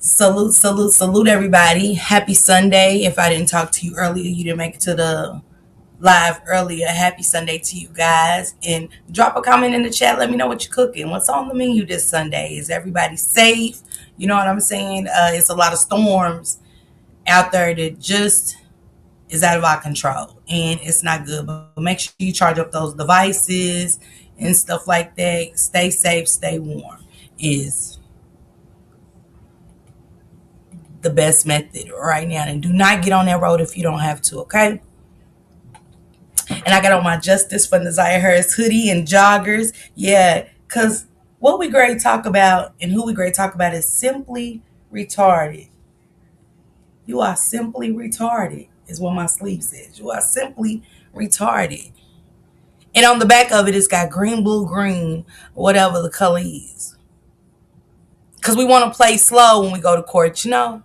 Salute, salute, salute, everybody. Happy Sunday. If I didn't talk to you earlier, you didn't make it to the live earlier. Happy Sunday to you guys. And drop a comment in the chat. Let me know what you're cooking. What's on the menu this Sunday? Is everybody safe? You know what I'm saying? It's a lot of storms out there that just is out of our control. And it's not good. But make sure you charge up those devices and stuff like that. Stay safe, stay warm is the best method right now. And do not get on that road if you don't have to, okay? And I got on my Justice for Desire Harris hoodie and joggers. Yeah, because what we great talk about and who we great talk about is simply retarded. You are simply retarded, is what my sleeve says. You are simply retarded. And on the back of it, it's got green, blue, green, whatever the color is. Because we want to play slow when we go to court, you know?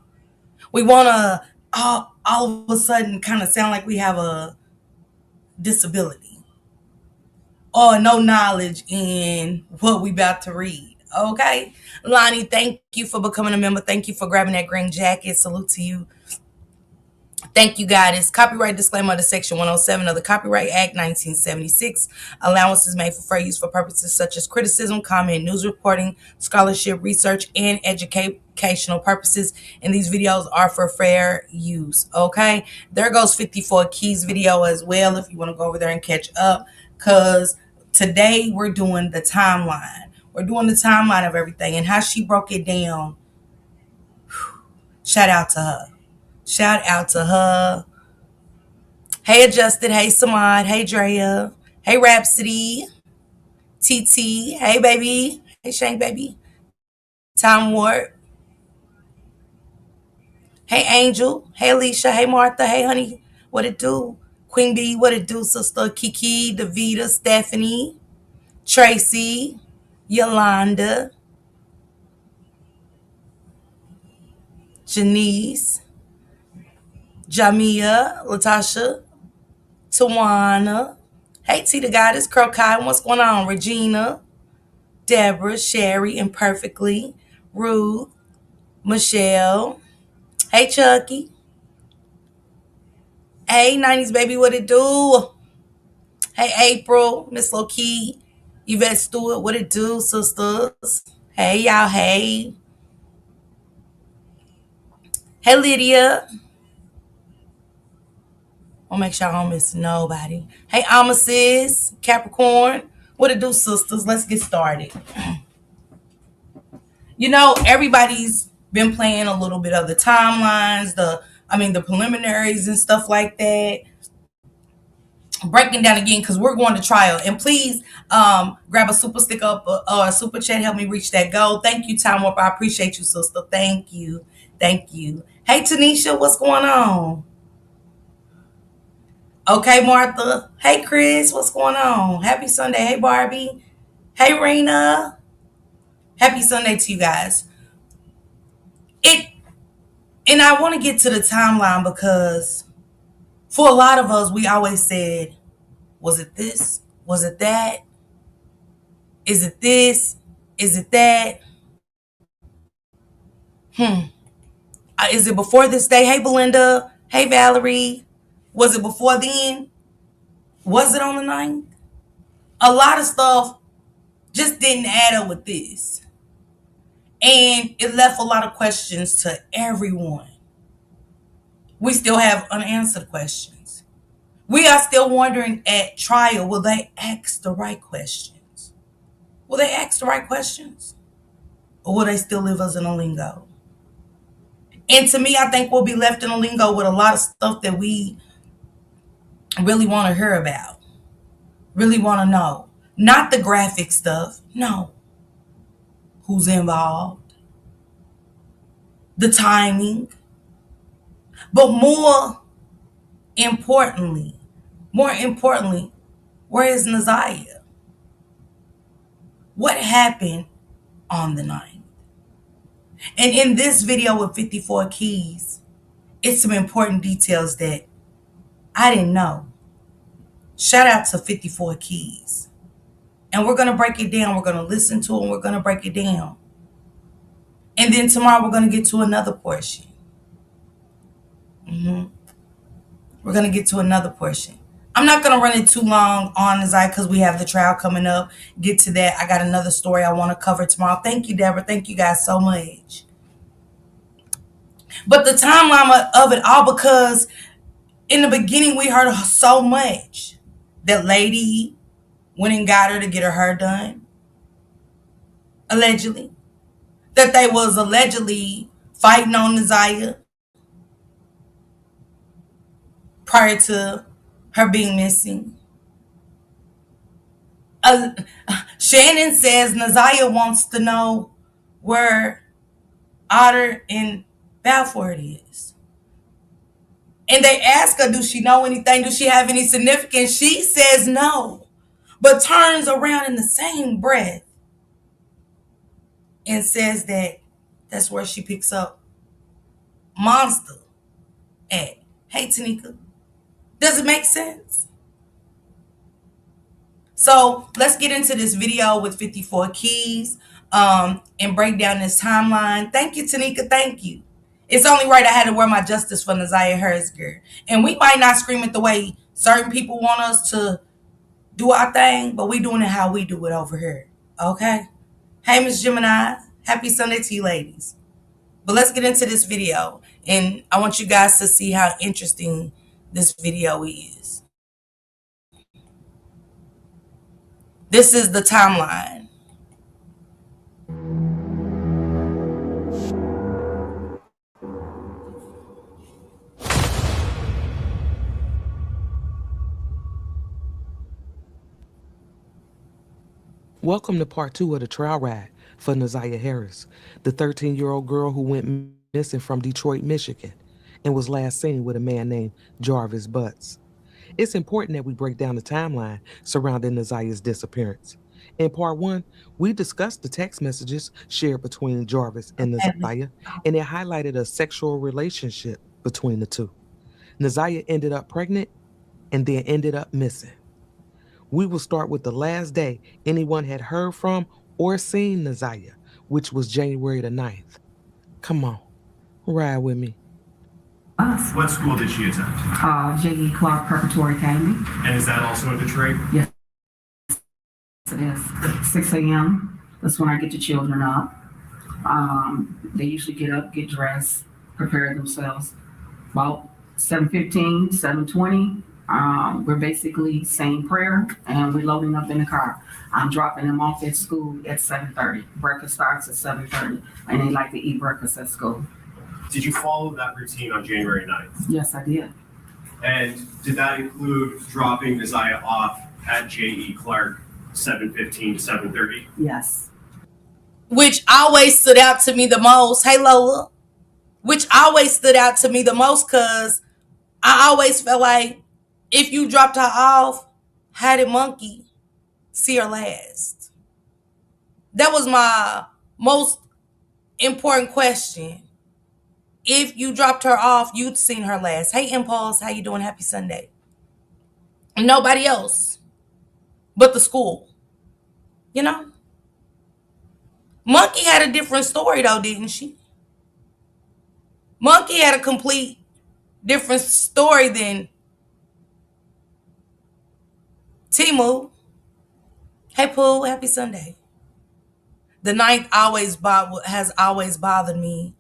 We want to all of a sudden kind of sound like we have a disability or no knowledge in what we about to read. Okay. Lonnie, thank you for becoming a member. Thank you for grabbing that green jacket. Salute to you. Thank you, guys. Copyright disclaimer under Section 107 of the Copyright Act 1976. Allowance is made for fair use for purposes such as criticism, comment, news reporting, scholarship, research, and educational purposes. And these videos are for fair use. Okay. There goes 54 Keys video as well if you want to go over there and catch up. Because today we're doing the timeline. We're doing the timeline of everything and how she broke it down. Shout out to her. Shout out to her. Hey, Adjusted. Hey, Samad. Hey, Drea. Hey, Rhapsody. TT. Hey, baby. Hey, Shank, baby. Tom Ward. Hey, Angel. Hey, Alicia. Hey, Martha. Hey, honey. What it do? Queen B. What it do, sister? Kiki. Davita. Stephanie. Tracy. Yolanda. Janice. Jamia. Latasha. Tawana. Hey, T the Goddess. Crokai. What's going on? Regina. Deborah, Sherry, Imperfectly, Ruth, Michelle. Hey, Chucky. Hey, 90s baby, what it do? Hey, April, Miss Low-Key, Yvette Stewart, what it do, sisters? Hey, y'all, hey. Hey, Lydia. I'll make sure I don't miss nobody. Hey, Amasis, Capricorn, what it do, sisters? Let's get started. You know, everybody's been playing a little bit of the timelines, the preliminaries and stuff like that. Breaking down again because we're going to trial. And please grab a super stick up or a super chat. Help me reach that goal. Thank you, Time Warp. I appreciate you, sister. Thank you. Thank you. Hey, Tanisha, what's going on? Okay, Martha. Hey, Chris, what's going on? Happy Sunday. Hey, Barbie. Hey, Rena. Happy Sunday to you guys. It and I want to get to the timeline because for a lot of us, we always said, was it this? Was it that? Is it this? Is it that? Is it before this day? Hey, Belinda. Hey, Valerie. Was it before then? Was it on the 9th? A lot of stuff just didn't add up with this. And it left a lot of questions to everyone. We still have unanswered questions. We are still wondering at trial, will they ask the right questions? Will they ask the right questions? Or will they still leave us in a lingo? And to me, I think we'll be left in a lingo with a lot of stuff that we really want to hear about, really want to know. Not the graphic stuff, no. Who's involved, the timing, but importantly, where is Naziah? What happened on the 9th? And in this video with 54 keys, it's some important details that I didn't know. Shout out to 54 keys. And we're going to break it down. We're going to listen to it and we're going to break it down. And then tomorrow we're going to get to another portion. We're going to get to another portion. I'm not going to run it too long on Nazaya because we have the trial coming up. Get to that. I got another story I want to cover tomorrow. Thank you, Deborah. Thank you guys so much. But the timeline of it all, because in the beginning we heard so much. That lady went and got her to get her hair done. Allegedly. That they was allegedly fighting on Nazaya prior to her being missing. Shannon says Nazaya wants to know where Otter and Balfour is. And they ask her, do she know anything? Do she have any significance? She says no, but turns around in the same breath and says that that's where she picks up Monster at. Hey, Tanika, does it make sense? So let's get into this video with 54 keys and break down this timeline. Thank you, Tanika. Thank you. It's only right I had to wear my Justice for Nazaya Harris gear. And we might not scream it the way certain people want us to do our thing, but we doing it how we do it over here. Okay? Hey, Miss Gemini. Happy Sunday to you ladies. But let's get into this video. And I want you guys to see how interesting this video is. This is the timeline. Welcome to part 2 of the trial ride for Nazaya Harris, the 13-year-old girl who went missing from Detroit, Michigan, and was last seen with a man named Jarvis Butts. It's important that we break down the timeline surrounding Nazaya's disappearance. In part 1, we discussed the text messages shared between Jarvis and Nazaya, and it highlighted a sexual relationship between the two. Nazaya ended up pregnant and then ended up missing. We will start with the last day anyone had heard from or seen Nazaya, which was January the 9th. Come on, ride with me. What school did she attend? J.E. Clark Preparatory Academy. And is that also in Detroit? Yes, it is. 6 a.m. That's when I get the children up. They usually get up, get dressed, prepare themselves. About 7:15, 7:20, we're basically saying prayer and we're loading up in the car. I'm dropping them off at school at 7:30. Breakfast starts at 7:30 and they like to eat breakfast at school. Did you follow that routine on January 9th? Yes, I did. And did that include dropping Nazaya off at J.E. Clark 7:15 to 7:30? Yes. Which always stood out to me the most. Hey, Lola. Which always stood out to me the most because I always felt like if you dropped her off, how did Monkey see her last? That was my most important question. If you dropped her off, you'd seen her last. Hey, Impulse, how you doing? Happy Sunday. Nobody else but the school. You know? Monkey had a different story though, didn't she? Monkey had a complete different story than Timu. Hey, Pooh, happy Sunday. The 9th has always bothered me.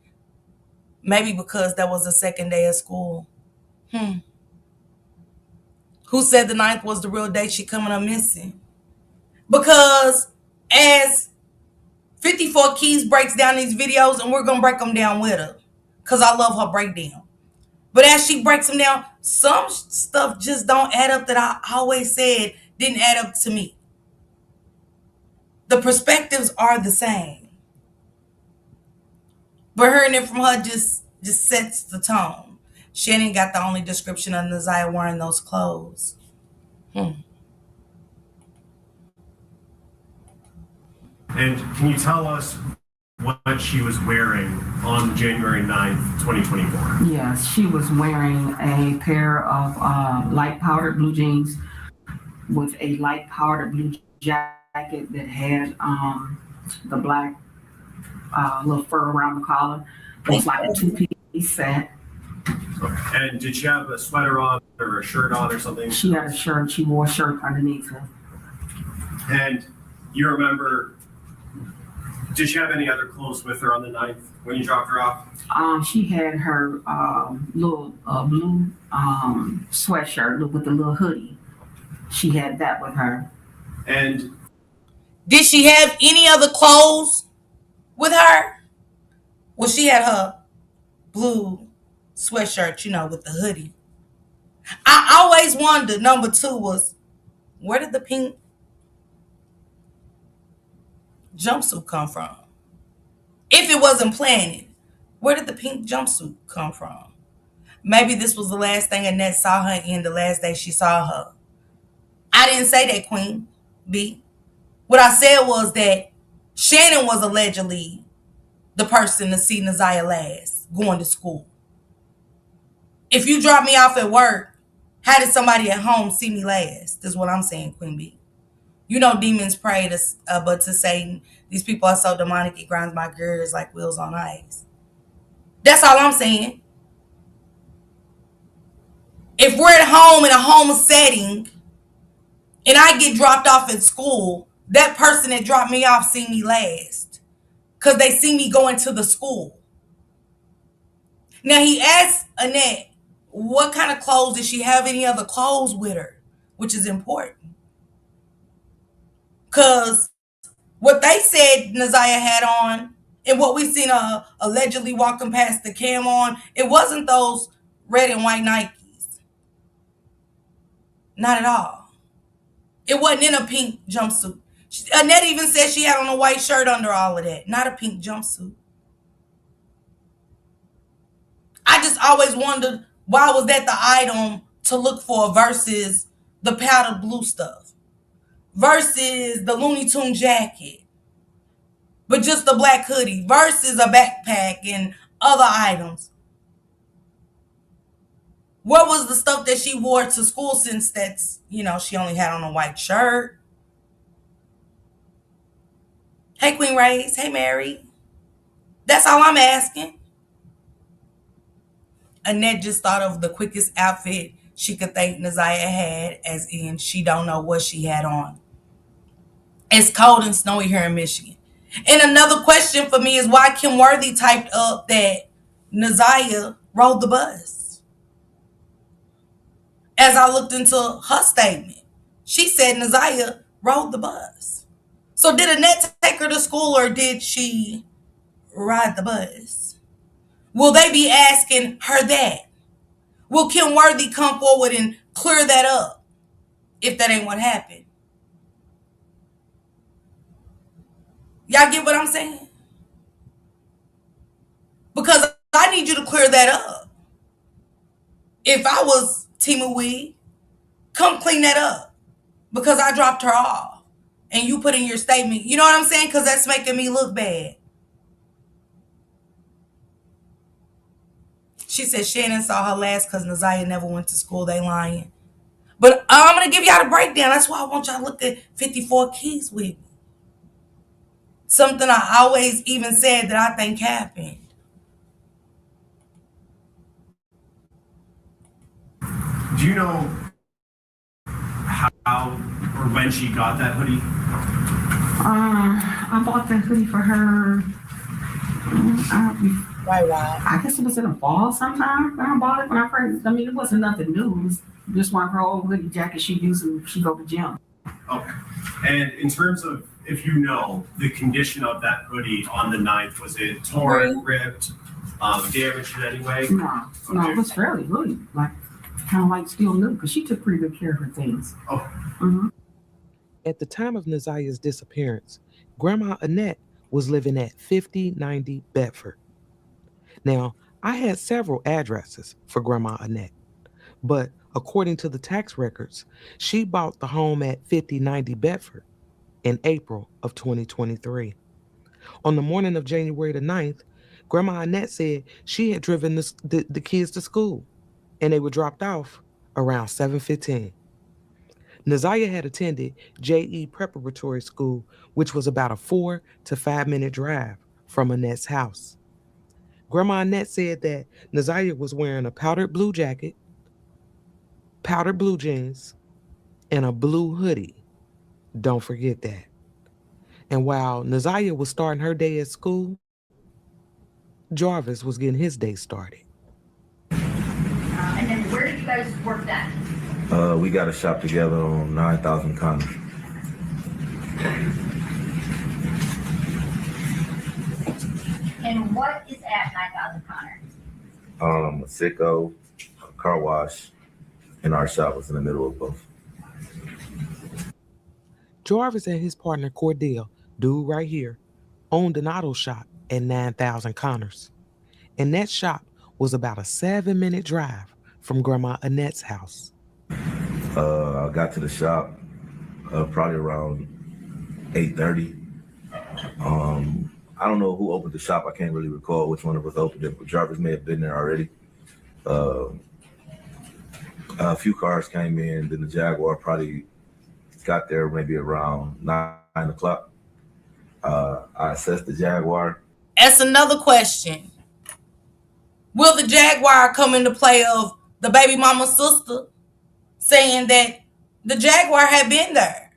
Maybe because that was the second day of school. Who said the 9th was the real day she coming up missing? Because as 54 Keys breaks down these videos, and we're going to break them down with her, because I love her breakdown. But as she breaks them down, some stuff just don't add up that I always said didn't add up to me. The perspectives are the same. But hearing it from her just sets the tone. Shannon got the only description of Nazaya wearing those clothes. And can you tell us what she was wearing on January 9th, 2024? Yes, she was wearing a pair of light powdered blue jeans with a light powdered blue jacket that had the black little fur around the collar. It was like a two-piece set. And did she have a sweater on or a shirt on or something? She had a shirt. She wore a shirt underneath it. And you remember, did she have any other clothes with her on the 9th when you dropped her off? She had her little blue sweatshirt with the little hoodie. She had that with her. And Did she have any other clothes with her? Well, she had her blue sweatshirt, with the hoodie. I always wondered, number two was, where did the pink jumpsuit come from? If it wasn't planted, where did the pink jumpsuit come from? Maybe this was the last thing Annette saw her in, the last day she saw her. I didn't say that, Queen B. What I said was that Shannon was allegedly the person to see Naziah last going to school. If you drop me off at work, how did somebody at home see me last? That's what I'm saying, Queen B. Demons pray but to Satan. These people are so demonic, it grinds my gears like wheels on ice. That's all I'm saying. If we're at home in a home setting and I get dropped off at school, that person that dropped me off see me last because they see me going to the school. Now, he asked Annette, what kind of clothes? Did she have any other clothes with her? Which is important. Because what they said Naziah had on and what we seen her allegedly walking past the cam on, it wasn't those red and white Nikes. Not at all. It wasn't in a pink jumpsuit. Annette even said she had on a white shirt under all of that. Not a pink jumpsuit. I just always wondered, why was that the item to look for versus the powder blue stuff? Versus the Looney Tune jacket, but just the black hoodie, versus a backpack and other items. What was the stuff that she wore to school, since she only had on a white shirt? Hey, Queen Rays. Hey, Mary. That's all I'm asking. Annette just thought of the quickest outfit she could think Naziah had, as in she don't know what she had on. It's cold and snowy here in Michigan. And another question for me is why Kim Worthy typed up that Naziah rode the bus. As I looked into her statement, she said Naziah rode the bus. So did Annette take her to school or did she ride the bus? Will they be asking her that? Will Kim Worthy come forward and clear that up if that ain't what happened? Y'all get what I'm saying? Because I need you to clear that up. If I was Tima Wee, come clean that up. Because I dropped her off. And you put in your statement. You know what I'm saying? Because that's making me look bad. She said Shannon saw her last because Naziah never went to school. They lying. But I'm going to give y'all the breakdown. That's why I want y'all to look at 54 Keys with me. Something I always even said that I think happened. do you know how or when she got that hoodie? I bought that hoodie for her. Right. I guess it was in the fall sometime when I bought it. When I first, it wasn't nothing new. It was just one of her old hoodie jackets she used when she go to gym. Okay. And in terms of, if you know, the condition of that hoodie on the 9th, was it torn, ripped, damaged in any way? No, it was fairly good. Like, kind of like still new because she took pretty good care of her things. Oh. Mm-hmm. At the time of Naziah's disappearance, Grandma Annette was living at 5090 Bedford. Now, I had several addresses for Grandma Annette, but according to the tax records, she bought the home at 5090 Bedford in April of 2023. On the morning of January the 9th, Grandma Annette said she had driven the kids to school and they were dropped off around 7:15. Naziah had attended JE Preparatory School, which was about a 4 to 5 minute drive from Annette's house. Grandma Annette said that Nazaria was wearing a powdered blue jacket, powdered blue jeans, and a blue hoodie. Don't forget that. And while Nazaria was starting her day at school, Jarvis was getting his day started. And then where did you guys work that? We got a shop together on 9,000 Connor. And what is at 9,000 Connor? A sicko, a car wash, and our shop was in the middle of both. Jarvis and his partner Cordell, dude right here, owned an auto shop at 9,000 Connors. And that shop was about a 7-minute drive from Grandma Annette's house. I got to the shop probably around 8:30. I don't know who opened the shop. I can't really recall which one of us opened it, but Jarvis may have been there already. A few cars came in, then the Jaguar probably got there maybe around 9 o'clock. I assessed the Jaguar. That's another question. Will the Jaguar come into play of the baby mama's sister saying that the Jaguar had been there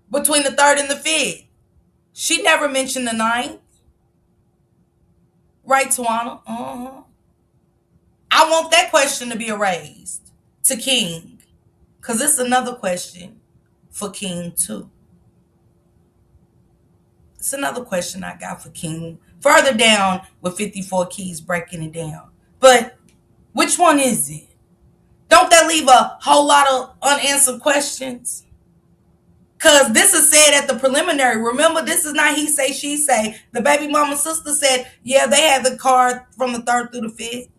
between the 3rd and the 5th? She never mentioned the 9th. Right, Tawana? I want that question to be erased to King, because it's another question for King, too. It's another question I got for King. Further down with 54 Keys breaking it down. But which one is it? Don't that leave a whole lot of unanswered questions? Because this is said at the preliminary. Remember, this is not he say, she say. The baby mama sister said, yeah, they had the car from the 3rd through the 5th.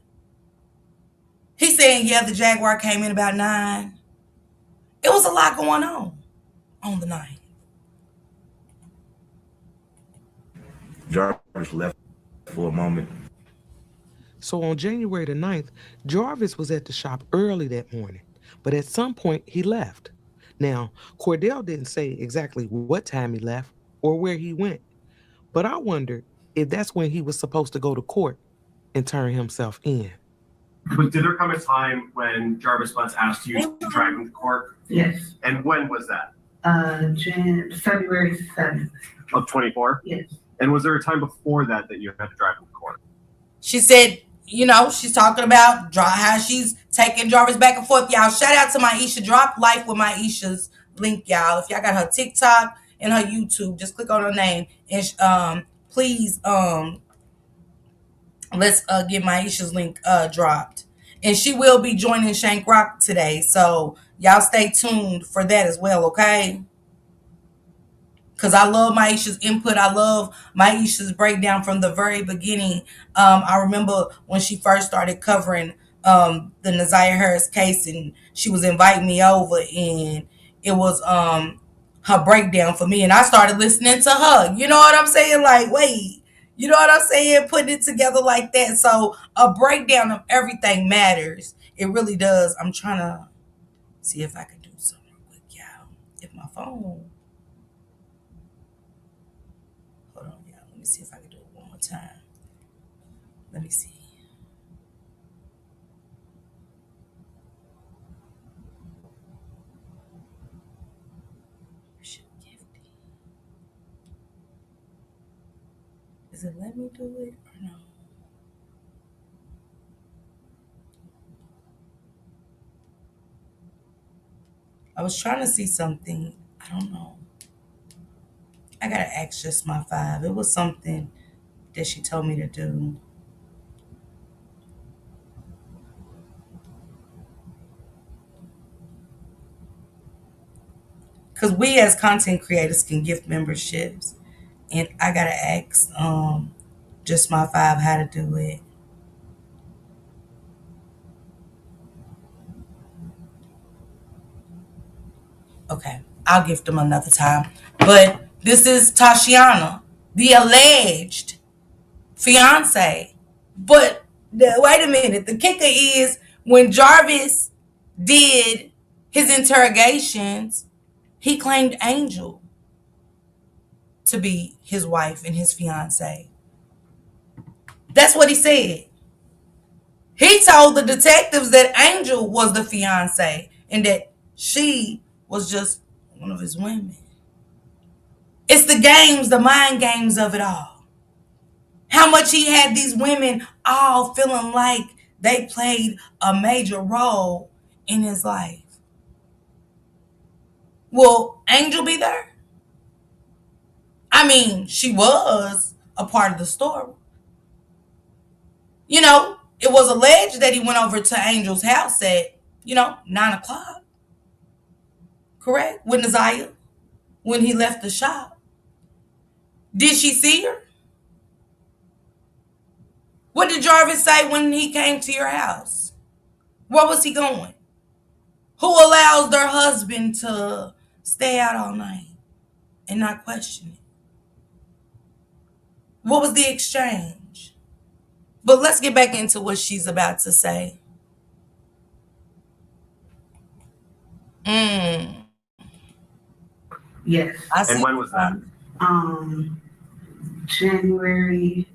He's saying, yeah, the Jaguar came in about 9. It was a lot going on the 9th. Jarvis left for a moment. So on January the 9th, Jarvis was at the shop early that morning, but at some point he left. Now, Cordell didn't say exactly what time he left or where he went, but I wondered if that's when he was supposed to go to court and turn himself in. But did there come a time when Jarvis Butts asked you to drive him to court? Yes. And when was that? February 7th. Of 24? Yes. And was there a time before that you had to drive him to court? She said, she's talking about how she's taking Jarvis back and forth. Y'all, shout out to Maisha. Drop life with Maisha's link, y'all. If y'all got her TikTok and her YouTube, just click on her name. And please, let's get Maisha's link dropped. And she will be joining Shank Rock today. So y'all stay tuned for that as well, okay? Because I love Maisha's input. I love Maisha's breakdown from the very beginning. I remember when she first started covering the Nazaria Harris case, and she was inviting me over, and it was her breakdown for me. And I started listening to her. You know what I'm saying? Like, wait, you know what I'm saying? Putting it together like that. So a breakdown of everything matters. It really does. I'm trying to see if I can do something real quick, y'all. If my phone... Hold on, y'all. Let me see if I can do it one more time. Let me see. Is it let me do it or no? I was trying to see something. I don't know. I gotta ask just my 5. It was something that she told me to do. Because we as content creators can gift memberships. And I gotta ask just my 5 how to do it. Okay, I'll gift them another time. But this is Tashiana, the alleged fiance. But wait a minute. The kicker is when Jarvis did his interrogations, he claimed Angel. to be his wife and his fiance. That's what he said. He told the detectives that Angel was the fiance and that she was just one of his women. It's the games, the mind games of it all. How much he had these women all feeling like they played a major role in his life. Will Angel be there? I mean, she was a part of the story. You know, it was alleged that he went over to Angel's house at, 9 o'clock. Correct? With Naziah when he left the shop. Did she see her? What did Jarvis say when he came to your house? Where was he going? Who allows their husband to stay out all night and not question it? What was the exchange? But let's get back into what she's about to say. Mm, Yes. I And see. when was that? January,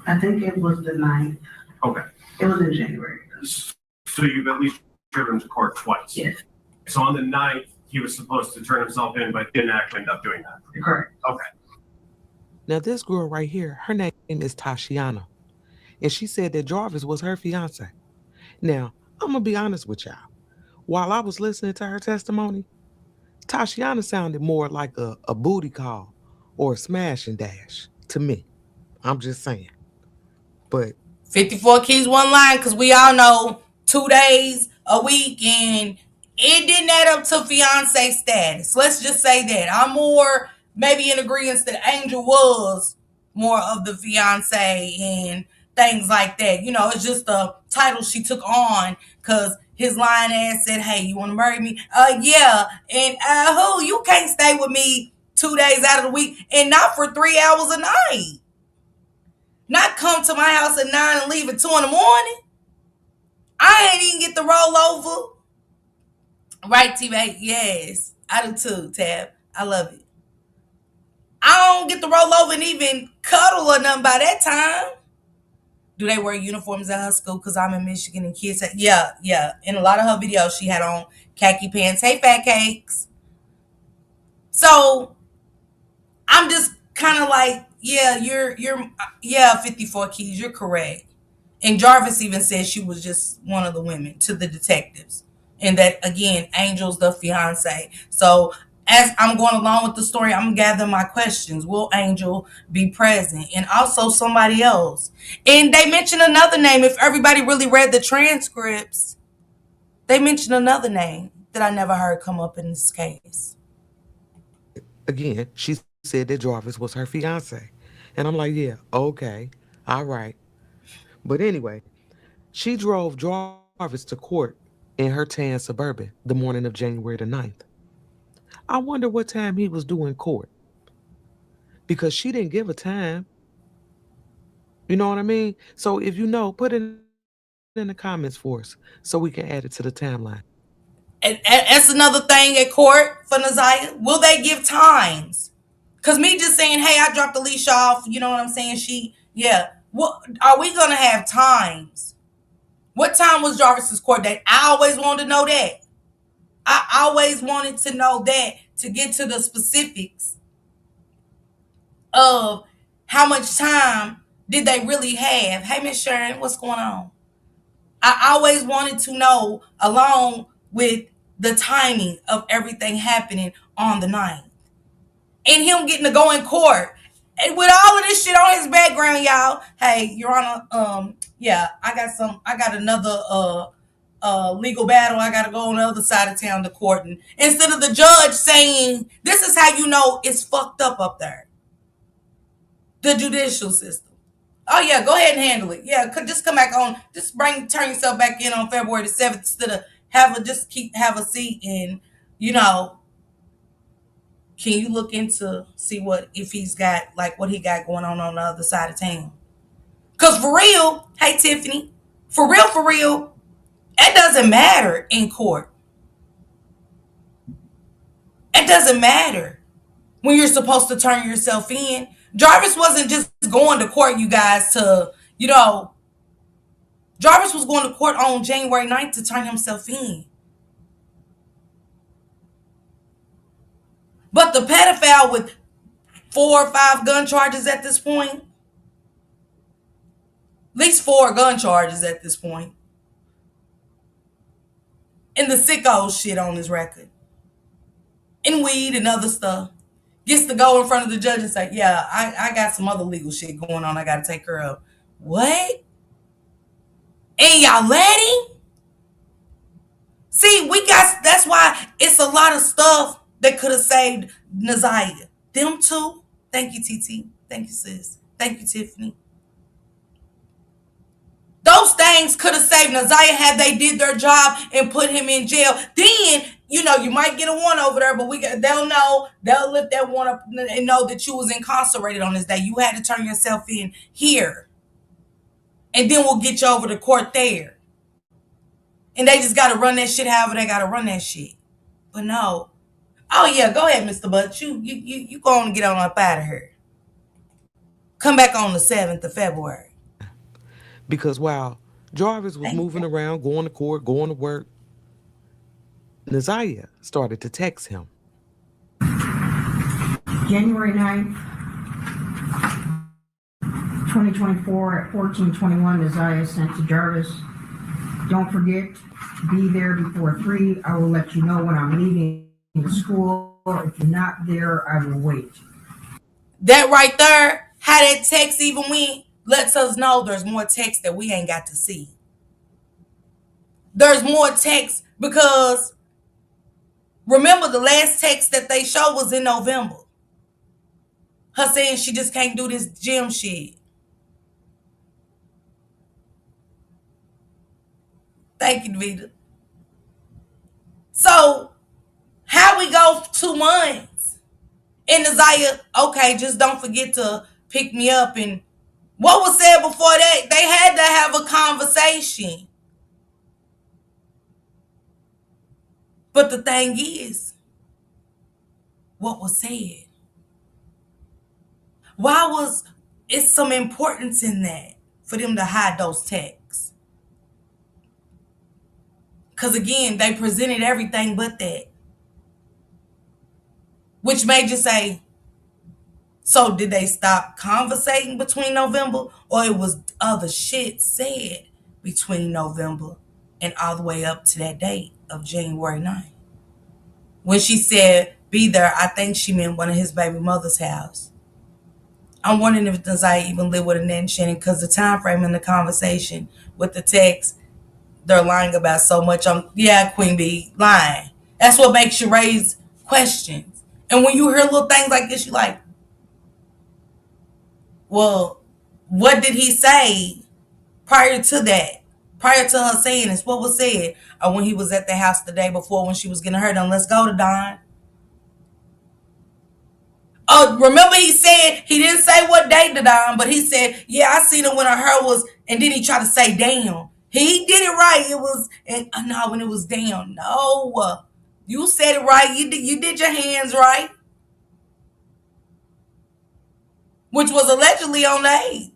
I think it was the 9th. Okay. It was in January. So you've at least driven to court twice. Yes, So on the 9th, he was supposed to turn himself in, but didn't actually end up doing that. correct. Okay. Now, this girl right here, her name is Tashiana, and she said that Jarvis was her fiance. Now, I'm going to be honest with y'all. While I was listening to her testimony, Tashiana sounded more like a booty call or a smash and dash to me. I'm just saying. But 54 keys, one line, because we all know 2 days a week, and it didn't add up to fiance status. Let's just say that. I'm more maybe in agreement that Angel was more of the fiance and things like that. It's just the title she took on because his lying ass said, hey, you want to marry me? Yeah. And who? You can't stay with me 2 days out of the week and not for 3 hours a night. Not come to my house at 9 and leave at 2 in the morning. I ain't even get the roll over. Right, T-Bag? Yes. I do too, Tab. I love it. I don't get the roll over and even cuddle or nothing by that time. Do they wear uniforms at her school? Because I'm in Michigan and kids. Yeah. In a lot of her videos, she had on khaki pants. Hey, fat cakes. So I'm just kind of like, yeah, yeah, 54 keys. You're correct. And Jarvis even said she was just one of the women to the detectives. And that, again, Angel's the fiance. So as I'm going along with the story, I'm gathering my questions. Will Angel be present? And also somebody else. And they mentioned another name. If everybody really read the transcripts, they mentioned another name that I never heard come up in this case. again, she said that Jarvis was her fiance. And I'm like, yeah, okay, all right. But anyway, she drove Jarvis to court in her tan Suburban the morning of January the 9th. I wonder what time he was doing court because she didn't give a time. You know what I mean? So if you know, put it in the comments for us so we can add it to the timeline. And that's another thing at court for Naziah. Will they give times? Because me just saying, hey, I dropped the leash off, you know what I'm saying? What are we going to have times? What time was Jarvis's court date? I always wanted to know that. I always wanted to know that to get to the specifics of how much time did they really have. Hey, Miss Sharon, what's going on? I always wanted to know, along with the timing of everything happening on the night. And him getting to go in court. And with all of this shit on his background, y'all. Hey, Your Honor, I got another legal battle. I gotta go on the other side of town to court. And instead of the judge saying, this is how you know it's fucked up there. The judicial system. Oh yeah, go ahead and handle it. Yeah, just come back on. Just turn yourself back in on February the 7th instead of have a seat and can you look into see if he's got like what he got going on the other side of town? Cause for real, hey Tiffany, for real, it doesn't matter in court. It doesn't matter. when you're supposed to turn yourself in. Jarvis wasn't just going to court, you guys, Jarvis was going to court on January 9th to turn himself in. But the pedophile with 4 or 5 gun charges at this point, at least 4 gun charges at this point, and the sicko shit on his record, and weed and other stuff, gets to go in front of the judge and say, yeah, I got some other legal shit going on I got to take care of. What? And y'all let him? See, that's why it's a lot of stuff that could have saved Naziah. Them two. Thank you, TT. Thank you, sis. Thank you, Tiffany. Those things could have saved Naziah had they did their job and put him in jail. Then, you might get a warrant over there, but they'll know, they'll lift that warrant up and know that you was incarcerated on this day. You had to turn yourself in here. And then we'll get you over to court there. And they just got to run that shit however they got to run that shit. But no. Oh, yeah, go ahead, Mr. Butts. You go on and get on up out of here. Come back on the 7th of February. Because while Jarvis was moving around, going to court, going to work, Naziah started to text him. January 9th, 2024 at 14:21, Naziah sent to Jarvis, don't forget, be there before 3. I will let you know when I'm leaving the school. If you're not there, I will wait. That right there, how that text even went, lets us know there's more text that we ain't got to see. There's more text because remember the last text that they showed was in November. Her saying she just can't do this gym shit. Thank you, Vita. So, how we go 2 months? And Naziah, okay, just don't forget to pick me up. And what was said before that? They had to have a conversation. But the thing is, what was said? Why was it some importance in that for them to hide those texts? Because again, they presented everything but that. Which made you say, so did they stop conversating between November, or it was other shit said between November and all the way up to that date of January 9th? When she said, be there, I think she meant one of his baby mother's house. I'm wondering if Naziah even lived with a Nan Shannon, because the time frame in the conversation with the text, they're lying about so much. Yeah, Queen Bee, lying. That's what makes you raise questions. And when you hear little things like this, you're like, well, what did he say prior to that? Prior to her saying this, what was said? Or when he was at the house the day before when she was getting her done, let's go to Don. Oh, remember he said, he didn't say what day to Don, but he said, yeah, I seen it when her was, and then he tried to say damn. He did it right. It was, and no, when it was damn. No, you said it right. You did your hands right. Which was allegedly on the 8th,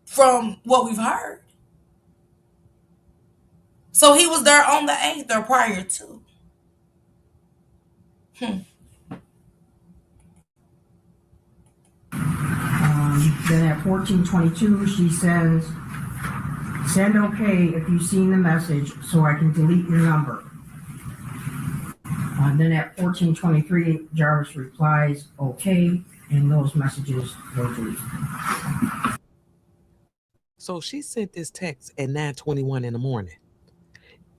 from what we've heard. So he was there on the 8th or prior to. Then at 14:22, she says, send okay if you've seen the message so I can delete your number. Then at 14:23, Jarvis replies, okay, and those messages were deleted. So she sent this text at 9:21 in the morning.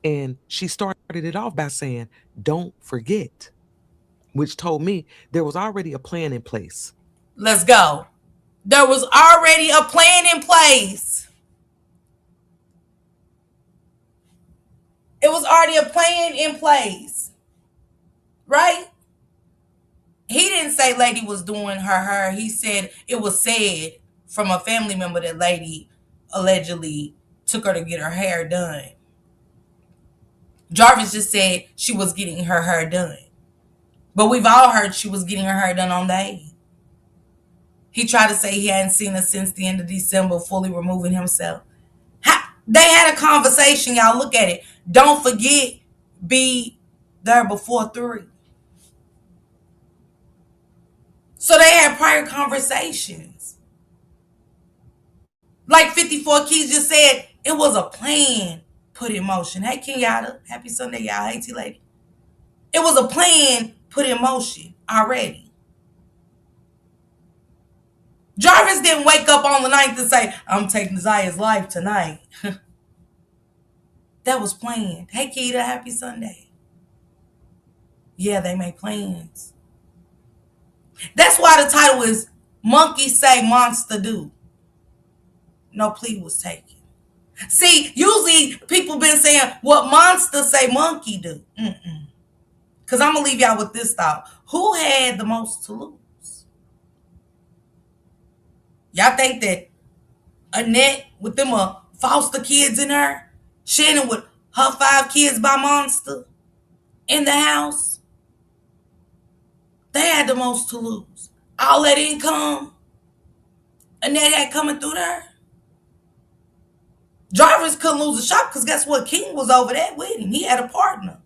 And she started it off by saying, don't forget, which told me there was already a plan in place. Let's go. There was already a plan in place. It was already a plan in place. Right? He didn't say lady was doing her hair. He said it was said from a family member that lady allegedly took her to get her hair done. Jarvis just said she was getting her hair done. But we've all heard she was getting her hair done on the 8th. He tried to say he hadn't seen her since the end of December, fully removing himself. They had a conversation, y'all. Look at it. Don't forget, be there before 3. So they had prior conversations. Like 54 Keys just said, it was a plan put in motion. Hey, Kenyatta. Happy Sunday, y'all. Hey, T-Lady. It was a plan put in motion already. Jarvis didn't wake up on the 9th and say, I'm taking Zaya's life tonight. That was planned. Hey, Keita. Happy Sunday. Yeah, they make plans. That's why the title is Monkey Say, Monster Do. No plea was taken. See, usually people been saying what monster say monkey do. Because I'm going to leave y'all with this thought. Who had the most to lose? Y'all think that Annette with them foster kids in her, Shannon with her 5 kids by monster in the house, they had the most to lose. All that income Annette had coming through there. Jarvis couldn't lose the shop because guess what? King was over there with him. He had a partner.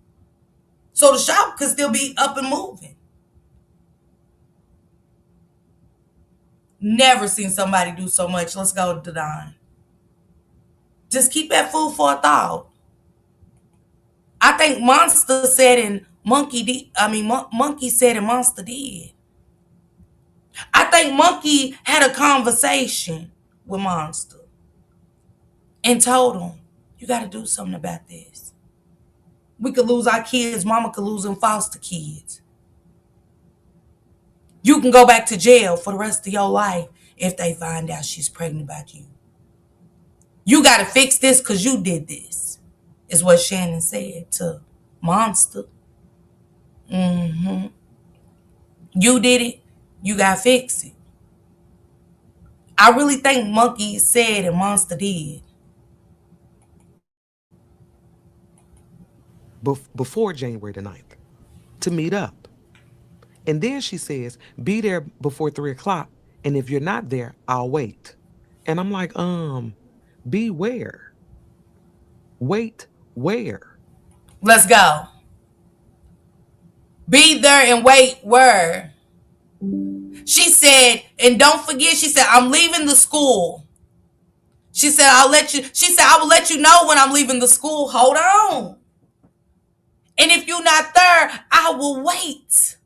So the shop could still be up and moving. Never seen somebody do so much. Let's go to Don. Just keep that food for a thought. I think Monster said and Monkey did. Monkey said and Monster did. I think Monkey had a conversation with Monster and told him, you got to do something about this. We could lose our kids. Mama could lose them foster kids. You can go back to jail for the rest of your life if they find out she's pregnant by you. You got to fix this because you did this, is what Shannon said to Monster. You did it. You got to fix it. I really think Monkey said and Monster did. Before January the 9th to meet up. And then she says, be there before 3 o'clock. And if you're not there, I'll wait. And I'm like, be where? Wait where? Let's go. Be there and wait where? She said, and don't forget, she said, I'm leaving the school. She said, I will let you know when I'm leaving the school. Hold on. And if you're not there, I will wait.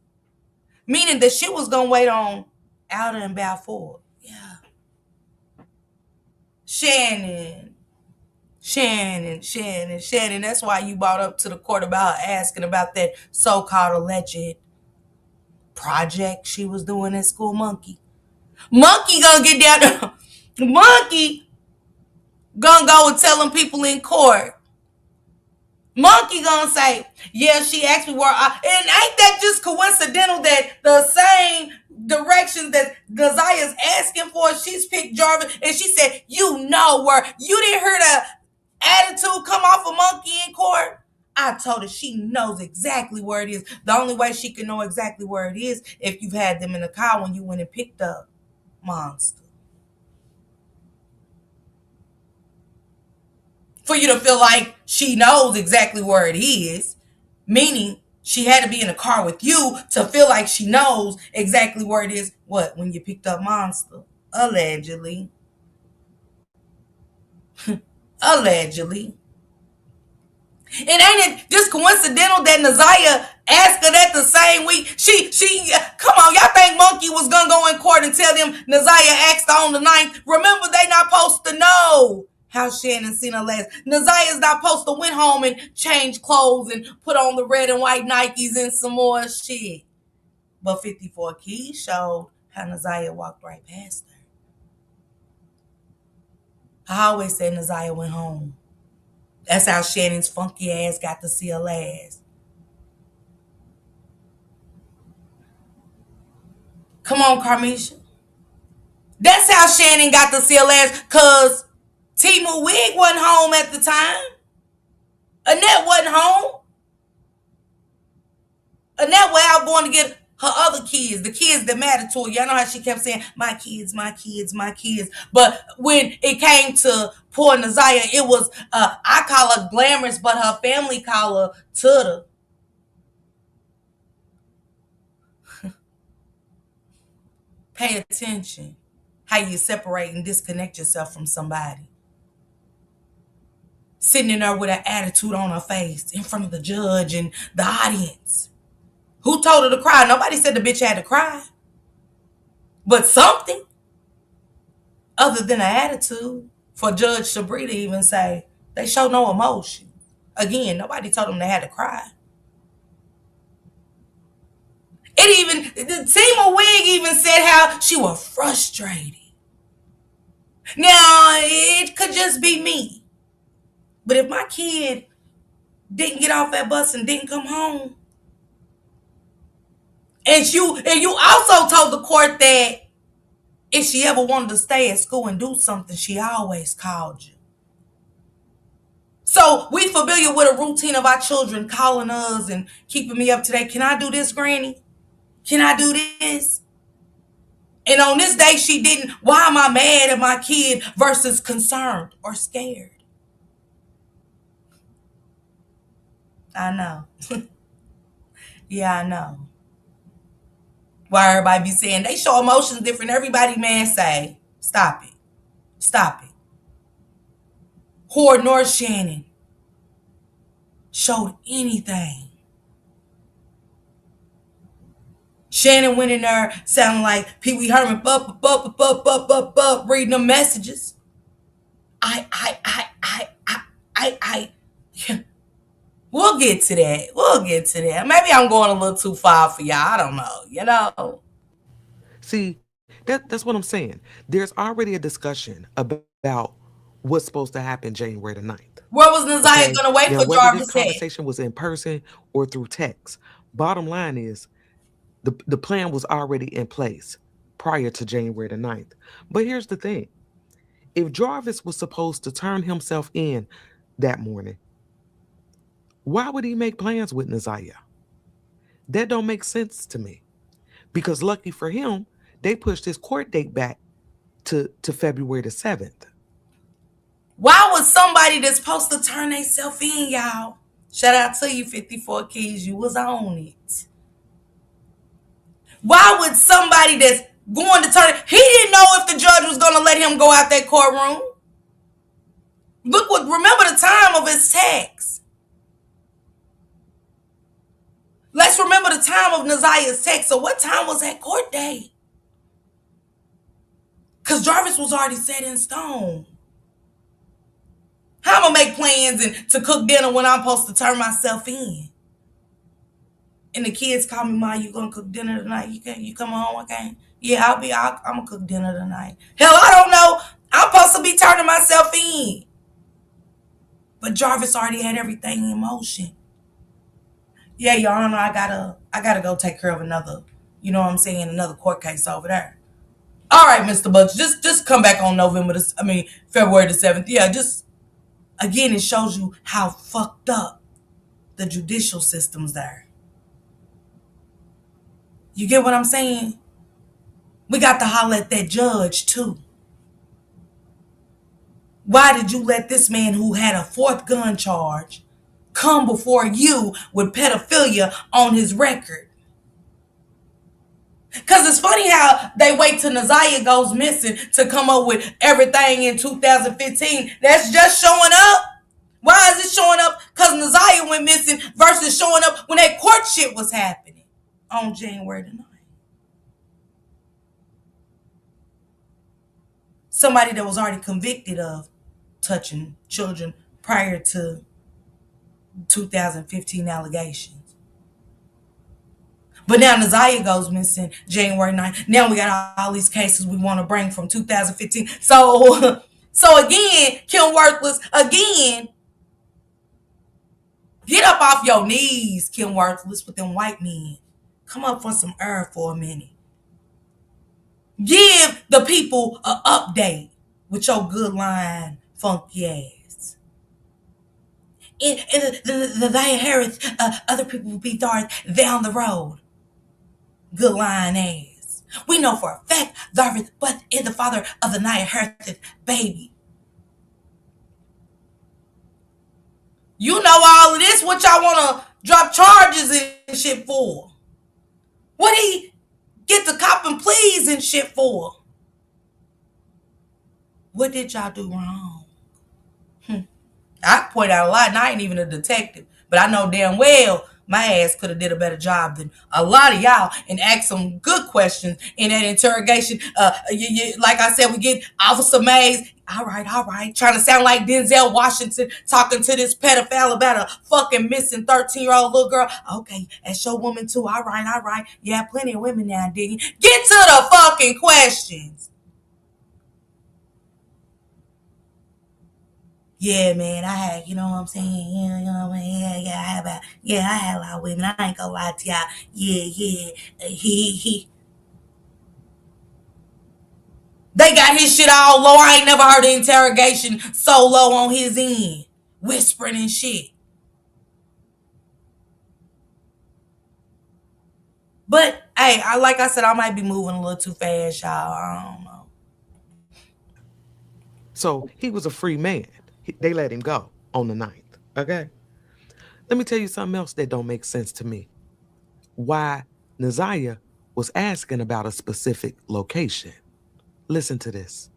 Meaning that she was going to wait on Alda and Balfour. Yeah. Shannon. That's why you brought up to the court about asking about that so-called alleged project she was doing at school. Monkey gonna get down there. Monkey gonna go and tell them people in court. Monkey gonna say, yeah, she asked me where and ain't that just coincidental that the same directions that Nazia's asking for, she's picked Jarvis, and she said, you know where. You didn't hear the attitude come off of Monkey in court? I told her she knows exactly where it is. The only way she can know exactly where it is if you've had them in the car when you went and picked up Monster. For you to feel like she knows exactly where it is, meaning she had to be in a car with you to feel like she knows exactly where it is. What? When you picked up Monster? Allegedly. Allegedly. And ain't it just coincidental that Nazia asked her that the same week? She come on, y'all think Monkey was gonna go in court and tell them Nazia asked her on the 9th? Remember, they not supposed to know how Shannon seen her last. Nazia's not supposed to went home and change clothes and put on the red and white Nikes and some more shit. But 54 Keys showed how Nazia walked right past her. I always said Nazia went home. That's how Shannon's funky ass got to see her last. Come on, Carmisha. That's how Shannon got to see her last, because Timu Wig wasn't home at the time. Annette wasn't home. And that way I'm going to get her other kids, the kids that matter to her. Y'all know how she kept saying, my kids, my kids, my kids. But when it came to poor Naziah, it was, I call her glamorous, but her family call her Tutter. Pay attention how you separate and disconnect yourself from somebody. Sitting in there with an attitude on her face in front of the judge and the audience. Who told her to cry? Nobody said the bitch had to cry. But something other than an attitude for Judge Sabri to even say they show no emotion. Again, nobody told them they had to cry. Tima Wig even said how she was frustrated. Now, it could just be me. But if my kid didn't get off that bus and didn't come home, and you also told the court that if she ever wanted to stay at school and do something, she always called you. So we familiar with a routine of our children calling us and keeping me up to date. Can I do this, Granny? Can I do this? And on this day, she didn't. Why am I mad at my kid versus concerned or scared? I know. Yeah, I know. Why everybody be saying they show emotions different. Everybody, man, say, stop it. Stop it. Horde nor Shannon showed anything. Shannon went in there sounding like Pee Wee Herman, reading the messages. We'll get to that. We'll get to that. Maybe I'm going a little too far for y'all. I don't know. You know. See, that's what I'm saying. There's already a discussion about what's supposed to happen January the 9th. Where was Naziah Okay? going to wait Now, for whether this Jarvis at? conversation was in person or through text, bottom line is the plan was already in place prior to January the 9th. But here's the thing. If Jarvis was supposed to turn himself in that morning, why would he make plans with Naziah? That don't make sense to me. Because lucky for him, they pushed his court date back to February the 7th. Why was somebody that's supposed to turn themselves in, y'all? Shout out to you, 54 Keys. You was on it. Why would somebody that's going to turn it? He didn't know if the judge was going to let him go out that courtroom. Remember the time of his text. Let's remember the time of Naziah's text. So what time was that court date? Because Jarvis was already set in stone. How am I going to make plans and to cook dinner when I'm supposed to turn myself in? And the kids call me, Ma, you gonna cook dinner tonight? You come home, okay? Yeah, I'm gonna cook dinner tonight. Hell, I don't know. I'm supposed to be turning myself in. But Jarvis already had everything in motion. Yeah, Your Honor, I gotta go take care of another, you know what I'm saying, another court case over there. All right, Mr. Butch, just come back on February the 7th. Yeah, just, again, it shows you how fucked up the judicial system's there. You get what I'm saying? We got to holler at that judge, too. Why did you let this man who had a fourth gun charge come before you with pedophilia on his record? Because it's funny how they wait till Naziah goes missing to come up with everything in 2015. That's just showing up. Why is it showing up? Because Naziah went missing versus showing up when that court shit was happening on January the 9th. Somebody that was already convicted of touching children prior to 2015 allegations. But now Naziah goes missing January 9th. Now we got all these cases we want to bring from 2015. So again, Kim Worthless, again, get up off your knees, Kim Worthless, with them white men. Come up for some air for a minute. Give the people an update with your good line, funky ass. in the Naya Harris, other people will be throwing down the road. Good lying ass. We know for a fact Jarvis Butts is the father of the Naya Harris baby. You know all of this. What y'all want to drop charges and shit for? What he get the cop and pleas and shit for? What did y'all do wrong? I point out a lot, and I ain't even a detective, but I know damn well my ass could have did a better job than a lot of y'all and asked some good questions in that interrogation. Like I said, we get Officer Mays. All right. Trying to sound like Denzel Washington talking to this pedophile about a fucking missing 13-year-old little girl. Okay, that's your woman too. All right. Yeah, plenty of women now, didn't you? Get to the fucking questions. Yeah, man, I had, you know what I'm saying? Yeah, you know what I mean? I had a lot of women. I ain't gonna lie to y'all. Yeah. He. They got his shit all low. I ain't never heard the interrogation so low on his end. Whispering and shit. But, hey, like I said, I might be moving a little too fast, y'all. I don't know. So he was a free man. They let him go on the 9th. Okay? Let me tell you something else that don't make sense to me. Why Naziah was asking about a specific location. Listen to this.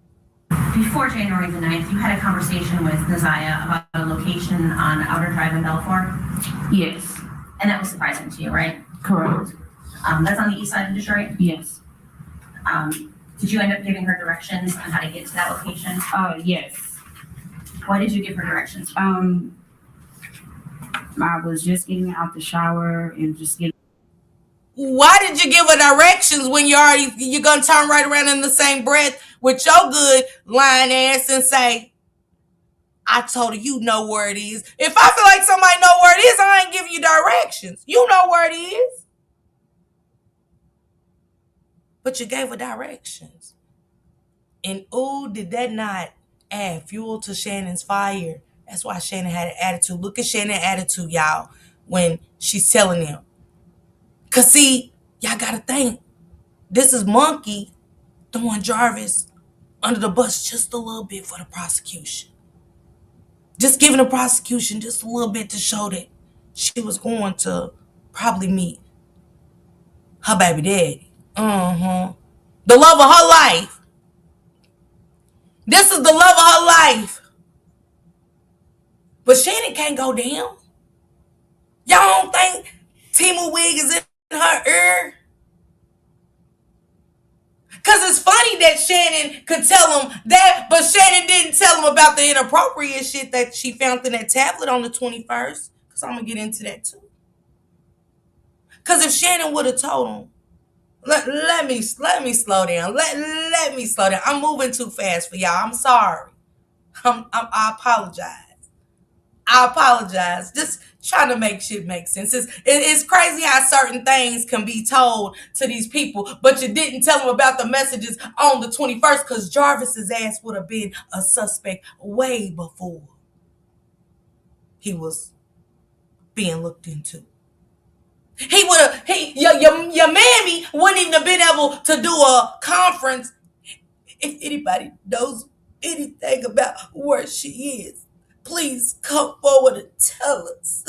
Before January the 9th, you had a conversation with Naziah about a location on Outer Drive in Belfort. Yes, And that was surprising to you, right? correct. That's on the east side of Detroit. Yes. Did you end up giving her directions on how to get to that location? Yes. Why did you give her directions? I was just getting out the shower and just getting. Why did you give her directions when you're gonna turn right around in the same breath with your good lying ass and say, I told her you know where it is. If I feel like somebody know where it is, I ain't giving you directions. You know where it is. But you gave her directions. And ooh, did that not add fuel to Shannon's fire? That's why Shannon had an attitude. Look at Shannon's attitude, y'all, when she's telling them. Cause see, y'all gotta think, this is Monkey throwing Jarvis under the bus just a little bit for the prosecution. Just giving the prosecution just a little bit to show that she was going to probably meet her baby daddy. The love of her life. This is the love of her life. But Shannon can't go down. Y'all don't think Timu Wig is in her ear? Because it's funny that Shannon could tell him that, but Shannon didn't tell him about the inappropriate shit that she found in that tablet on the 21st. Because I'm going to get into that too. Because if Shannon would have told him, let me slow down. Let me slow down. I'm moving too fast for y'all. I'm sorry. I apologize. Just trying to make shit make sense. It's crazy how certain things can be told to these people, but you didn't tell them about the messages on the 21st because Jarvis's ass would have been a suspect way before he was being looked into. He would have, your mammy wouldn't even have been able to do a conference if anybody knows anything about where she is. Please come forward and tell us.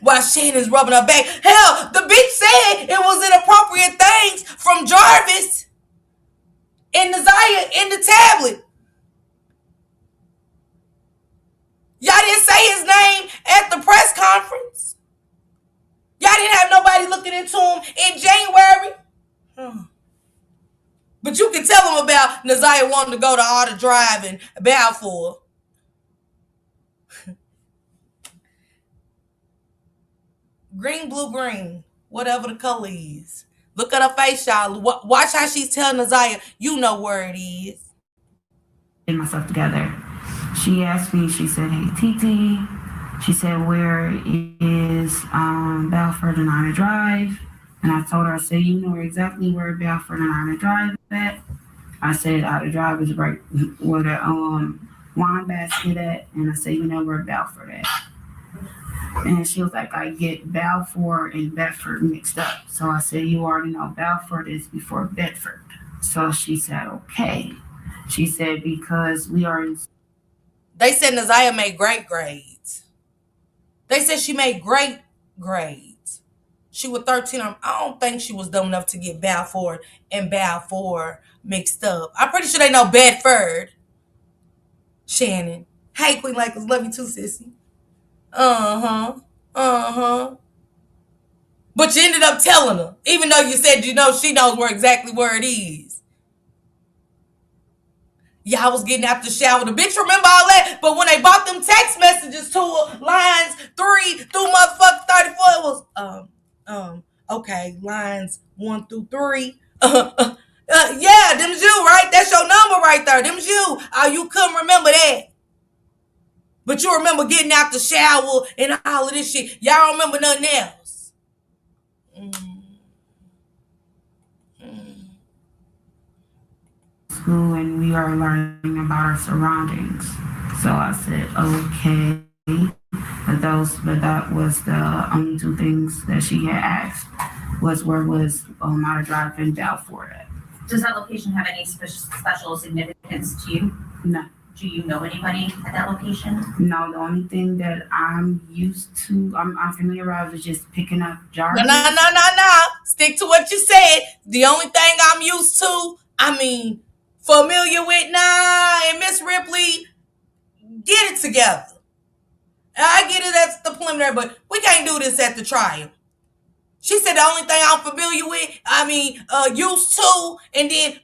While Shannon's rubbing her back. Hell, the bitch said it was inappropriate things from Jarvis and Naziah in the tablet. Y'all didn't say his name at the press conference. Y'all didn't have nobody looking into him in January. But you can tell him about Naziah wanting to go to Outer Drive in Balfour. Green, blue, green. Whatever the color is. Look at her face, y'all. Watch how she's telling Naziah, you know where it is. Getting myself together. She asked me, she said, hey, TT. She said, where is Balfour and Outer Drive? And I told her, I said, you know exactly where Balfour and Outer Drive is at. I said, Outer Drive is right where the wine basket at. And I said, you know where Balfour at. And she was like, I get Balfour and Bedford mixed up. So I said, you already know Balfour is before Bedford. So she said, okay. She said, because we are in. They said Naziah made great grades. They said she made great grades. She was 13. I don't think she was dumb enough to get Balfour and Balfour mixed up. I'm pretty sure they know Bedford. Shannon. Hey, Queen Lakers. Love you too, sissy. Uh-huh. Uh-huh. But you ended up telling her, even though you said you know she knows exactly where it is. Yeah, I was getting out the shower. The bitch remember all that. But when they bought them text messages to her, lines 3 through motherfucking 34, it was okay, lines 1 through 3. Yeah, them's you, right? That's your number right there. Them's you. Oh, you couldn't remember that. But you remember getting out the shower and all of this shit. Y'all don't remember nothing else. School and we are learning about our surroundings. So I said, okay. But that was the only two things that she had asked was where was Mata Drive and Balfour at. Does that location have any special significance to you? No. Do you know anybody at that location? No, the only thing that I'm used to, I'm familiarized with just picking up jars. No. Stick to what you said. The only thing I'm used to, familiar with, and Miss Ripley, get it together. I get it, that's the preliminary, but we can't do this at the trial. She said the only thing I'm familiar with, used to, and then,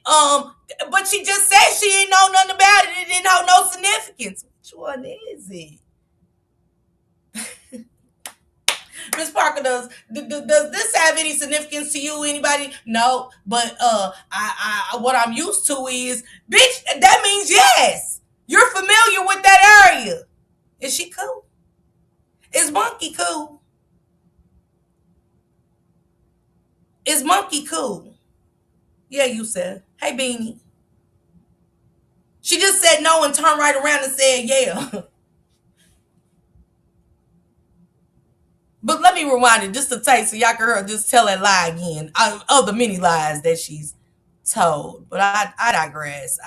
but she just said she didn't know nothing about it. It didn't hold no significance. Which one is it? Miss Parker, does this have any significance to you? Anybody? No, but I what I'm used to is, bitch. That means yes, you're familiar with that area. Is she cool? Is Monkey cool? Is Monkey cool? Yeah, you said. Hey, Beanie. She just said no and turned right around and said yeah. But let me rewind it just a taste so y'all can hear her just tell that lie again. Of the many lies that she's told. But I digress.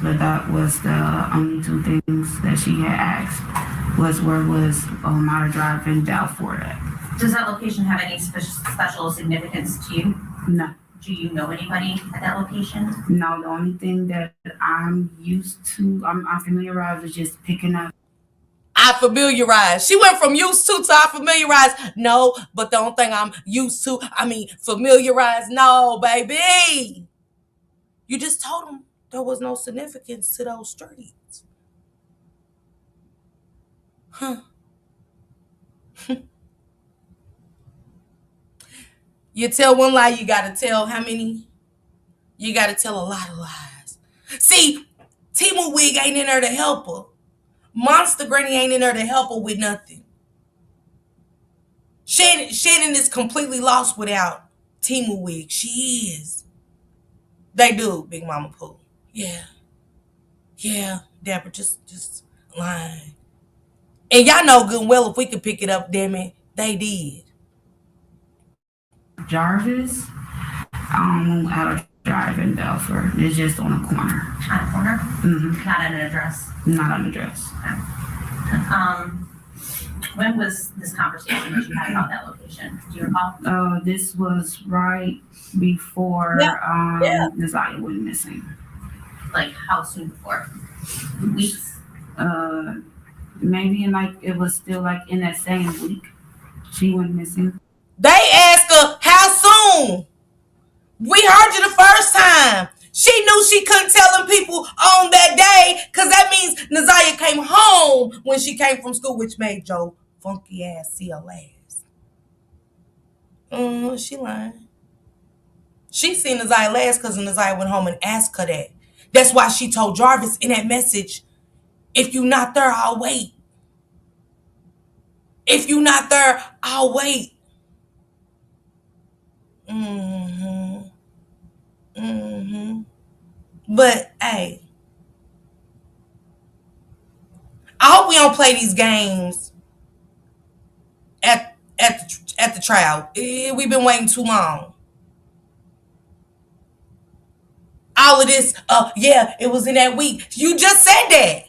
But that was the only two things that she had asked was where was Mata Drive and Balfour at. Does that location have any special significance to you? No. Do you know anybody at that location? No, the only thing that I'm used to, I'm familiarized with just picking up. I familiarize. She went from used to I familiarize. No, but the only thing I'm used to, familiarize. No, baby. You just told them there was no significance to those streets. Huh. You tell one lie, you gotta tell how many? You gotta tell a lot of lies. See, Timu Wig ain't in there to help her. Monster Granny ain't in there to help her with nothing. Shannon is completely lost without Timu Wig. She is. They do, Big Mama Pooh. Yeah. Yeah, Deborah, just lying. And y'all know good and well if we could pick it up, damn it, they did. Jarvis, I don't know how to drive in Belfort. It's just on a corner. On a corner? Mm-hmm. Not at an address? Not an address. When was this conversation that you had about that location? Do you recall? This was right before Naziah went missing. Like how soon before? Weeks? Maybe it was still like in that same week she went missing. They asked her how soon. We heard you the first time. She knew she couldn't tell them people on that day because that means Naziah came home when she came from school, which made Joe funky ass see her last. She lying. She seen Naziah last because Naziah went home and asked her that. That's why she told Jarvis in that message, if you not there, I'll wait. If you not there, I'll wait. But hey, don't play these games at the trial. We've been waiting too long. All of this, yeah, it was in that week. You just said that.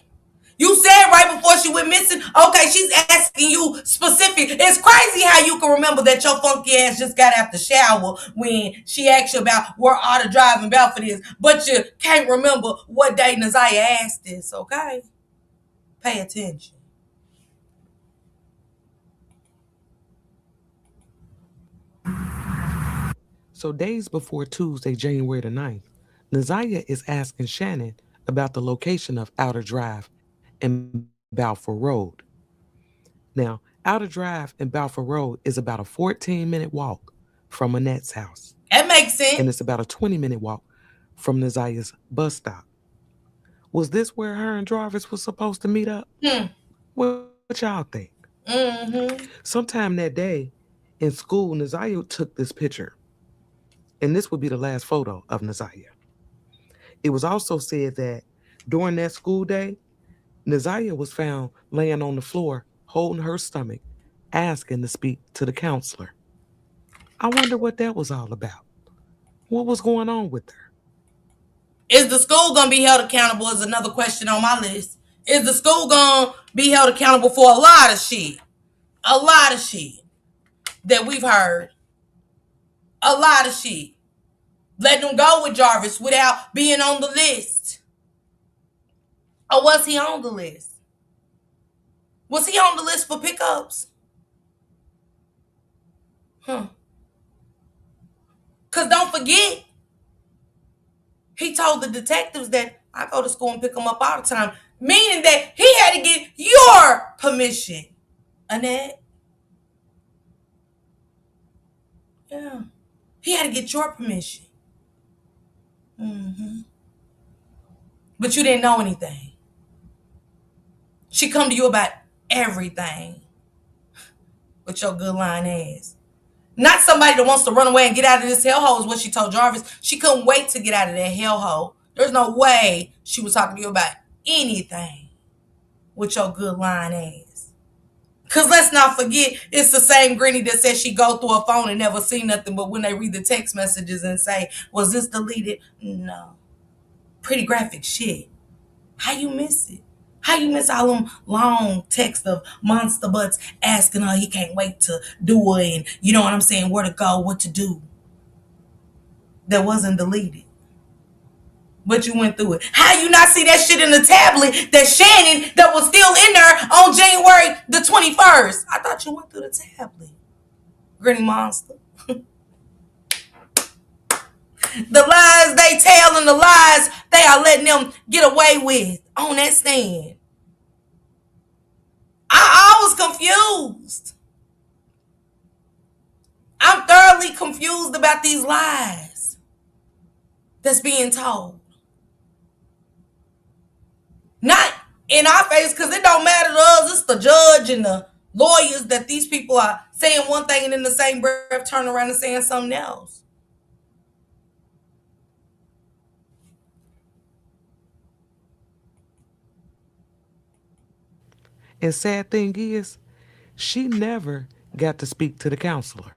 You said right before she went missing, okay, she's asking you specific. It's crazy how you can remember that your funky ass just got out the shower when she asked you about where Auto Drive and Belford is, but you can't remember what day Naziah asked this, okay? Pay attention. So days before Tuesday, January the 9th, Naziah is asking Shannon about the location of Outer Drive and Balfour Road. Now, Outer Drive and Balfour Road is about a 14-minute walk from Annette's house. That makes And sense. it's about a 20-minute walk from Naziah's bus stop. Was this where her and Jarvis was supposed to meet up? What y'all think? Sometime that day in school, Naziah took this picture. And this would be the last photo of Naziah. It was also said that during that school day, Naziah was found laying on the floor, holding her stomach, asking to speak to the counselor. I wonder what that was all about. What was going on with her? Is the school going to be held accountable is another question on my list. Is the school going to be held accountable for a lot of shit? A lot of shit that we've heard. A lot of shit. Let them go with Jarvis without being on the list. Or was he on the list? Was he on the list for pickups? Because don't forget, he told the detectives that I go to school and pick him up all the time. Meaning that he had to get your permission, Annette. Yeah. He had to get your permission. But you didn't know anything. She come to you about everything with your good line ass. Not somebody that wants to run away and get out of this hellhole is what she told Jarvis. She couldn't wait to get out of that hellhole. There's no way she was talking to you about anything with your good line ass. Because let's not forget, it's the same granny that says she go through her phone and never see nothing, but when they read the text messages and say, was this deleted? No. Pretty graphic shit. How you miss it? How you miss all them long texts of monster butts asking her he can't wait to do it and you know what I'm saying, where to go, what to do. That wasn't deleted. But you went through it. How you not see that shit in the tablet that Shannon that was still in there on January the 21st? I thought you went through the tablet. Granny monster. The lies they tell and the lies they are letting them get away with on that stand. I was confused. I'm thoroughly confused about these lies that's being told. Not in our face, because it don't matter to us. It's the judge and the lawyers that these people are saying one thing and in the same breath turn around and saying something else. And sad thing is, she never got to speak to the counselor.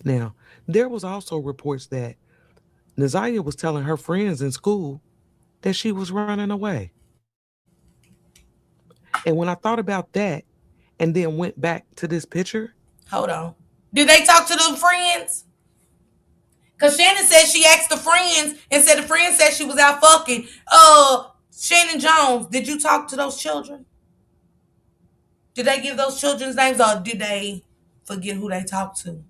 Now, there was also reports that Naziah was telling her friends in school that she was running away. And when I thought about that and then went back to this picture. Hold on. Did they talk to them friends? Because Shannon said she asked the friends and said the friends said she was out fucking. Shannon Jones, did you talk to those children? Did they give those children's names or did they forget who they talked to?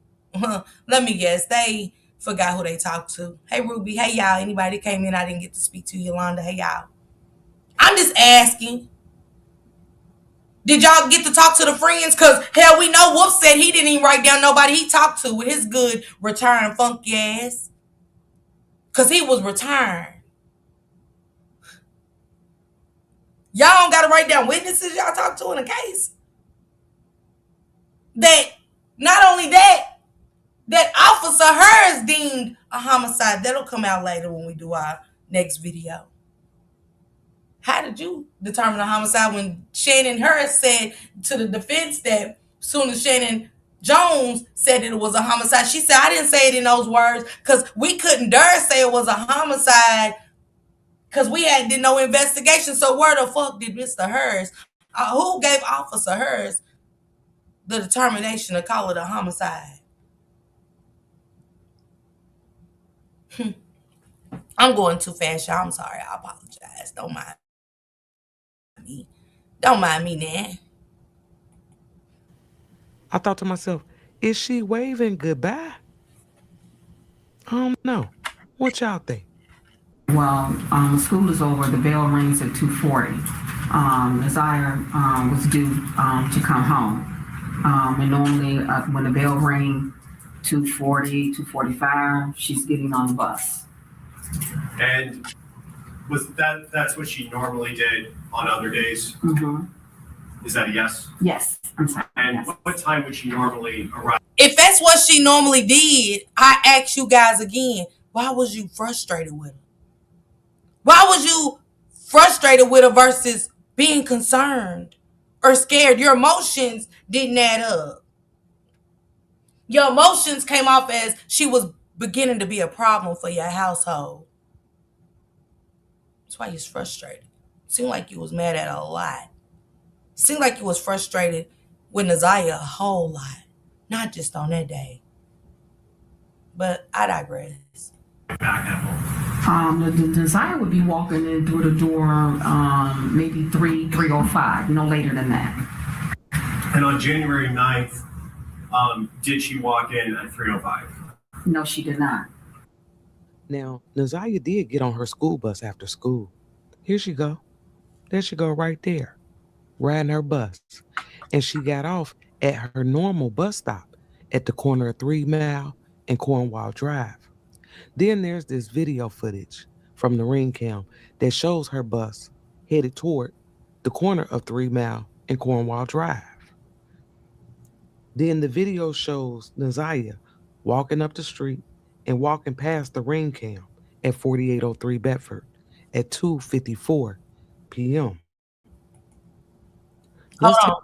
Let me guess. They forgot who they talked to. Hey, Ruby. Hey, y'all. Anybody came in I didn't get to speak to? Yolanda. Hey, y'all. I'm just asking. Did y'all get to talk to the friends? Because, hell, we know Wolf said he didn't even write down nobody he talked to with his good return funky ass. Because he was returned. Y'all don't got to write down witnesses y'all talked to in a case. That, not only that Officer Hers deemed a homicide. That'll come out later when we do our next video. How did you determine a homicide when Shannon Harris said to the defense that soon as Shannon Jones said that it was a homicide, she said, I didn't say it in those words because we couldn't dare say it was a homicide because we did no investigation. So where the fuck did Mr. Harris, who gave Officer Harris the determination to call it a homicide? I'm going too fast, y'all. I'm sorry. I apologize. Don't mind me. Don't mind me, Nan. I thought to myself, is she waving goodbye? I don't know. What y'all think? Well, school is over. The bell rings at 2:40. Desire was due to come home. And normally when the bell rings, 2:40, 2:45, she's getting on the bus. And that's what she normally did on other days? Mm-hmm. Is that a yes? Yes, I'm sorry. And Yes. what time would she normally arrive? If that's what she normally did, I ask you guys again, why was you frustrated with her? Why was you frustrated with her versus being concerned or scared? Your emotions didn't add up. Your emotions came off as she was beginning to be a problem for your household. That's why you're frustrated. Seemed like you was mad at her a lot. Seemed like you was frustrated with Naziah a whole lot. Not just on that day. But I digress. Back at home. The Desire would be walking in through the door maybe 3:05, no later than that. And on January 9th, did she walk in at 3:05? No, she did not. Now, Naziah did get on her school bus after school. Here she go. There she go right there, riding her bus. And she got off at her normal bus stop at the corner of 3 Mile and Cornwall Drive. Then there's this video footage from the ring cam that shows her bus headed toward the corner of 3 Mile and Cornwall Drive. Then the video shows Naziah walking up the street and walking past the ring cam at 4803 Bedford at 2:54 p.m. Hold Let's take on.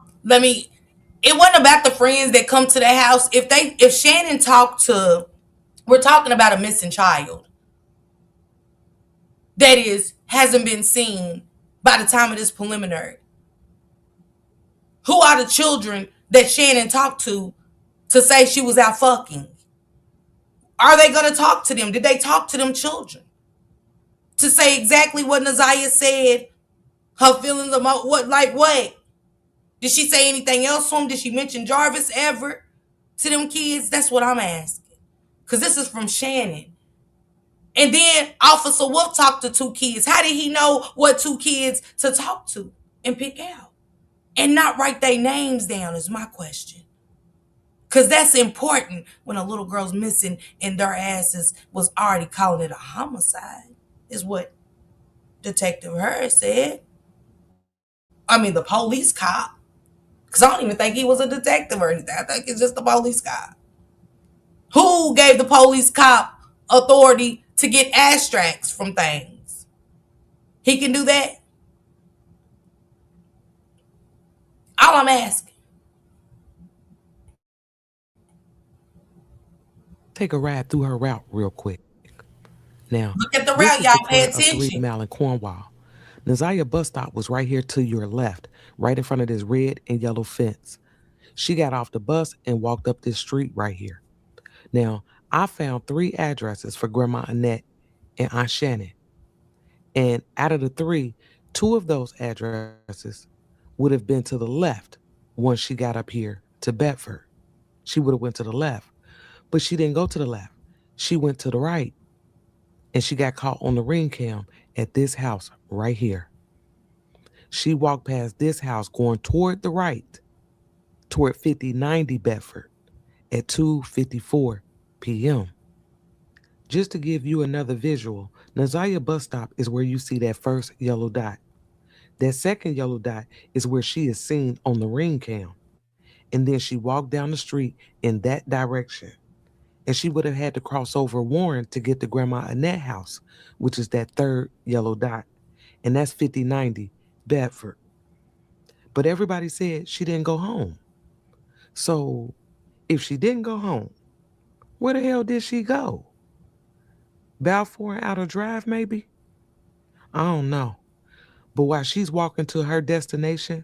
It wasn't about the friends that come to the house. If Shannon talked to, we're talking about a missing child that hasn't been seen by the time of this preliminary. Who are the children that Shannon talked to say she was out fucking? Are they gonna talk to them? Did they talk to them children to say exactly what Naziah said? Her feelings about what? Did she say anything else to him? Did she mention Jarvis ever to them kids? That's what I'm asking. Because this is from Shannon. And then Officer Wolf talked to 2 kids. How did he know what 2 kids to talk to and pick out? And not write their names down is my question. Because that's important when a little girl's missing and their asses was already calling it a homicide, is what Detective Harris said. I mean, the police cop. Because I don't even think he was a detective or anything. I think it's just a police cop. Who gave the police cop authority to get abstracts from things? He can do that? All I'm asking. take a ride through her route real quick. Now, Look at the this route, is y'all. the Pay corner of 3 attention. Mile and Cornwall. Naziah bus stop was right here to your left, right in front of this red and yellow fence. She got off the bus and walked up this street right here. Now, I found 3 addresses for Grandma Annette and Aunt Shannon. And out of the 3, 2 of those addresses would have been to the left once she got up here to Bedford. She would have went to the left, but she didn't go to the left. She went to the right, and she got caught on the ring cam at this house right here. She walked past this house going toward the right, toward 5090 Bedford at 2:54 p.m. Just to give you another visual, Naziah bus stop is where you see that first yellow dot. That second yellow dot is where she is seen on the ring cam. And then she walked down the street in that direction. And she would have had to cross over Warren to get to Grandma Annette house, which is that third yellow dot. and that's 5090 Bedford. But everybody said she didn't go home. So if she didn't go home, where the hell did she go? Balfour and Outer Drive, maybe? I don't know. But while she's walking to her destination,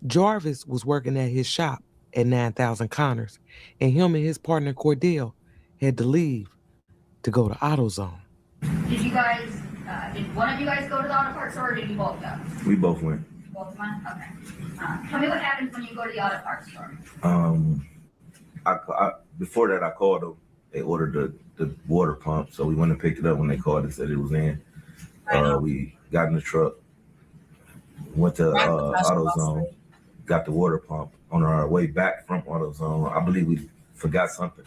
Jarvis was working at his shop at 9,000 Connors, and him and his partner Cordell had to leave to go to AutoZone. Did you guys, did one of you guys go to the auto parts store or did you both go? We both went. Both went? Okay. Tell me what happens when you go to the auto parts store. Before that, I called them. They ordered the water pump, so we went and picked it up when they called and said it was in. We got in the truck, went to AutoZone, got the water pump. On our way back from AutoZone, I believe we forgot something,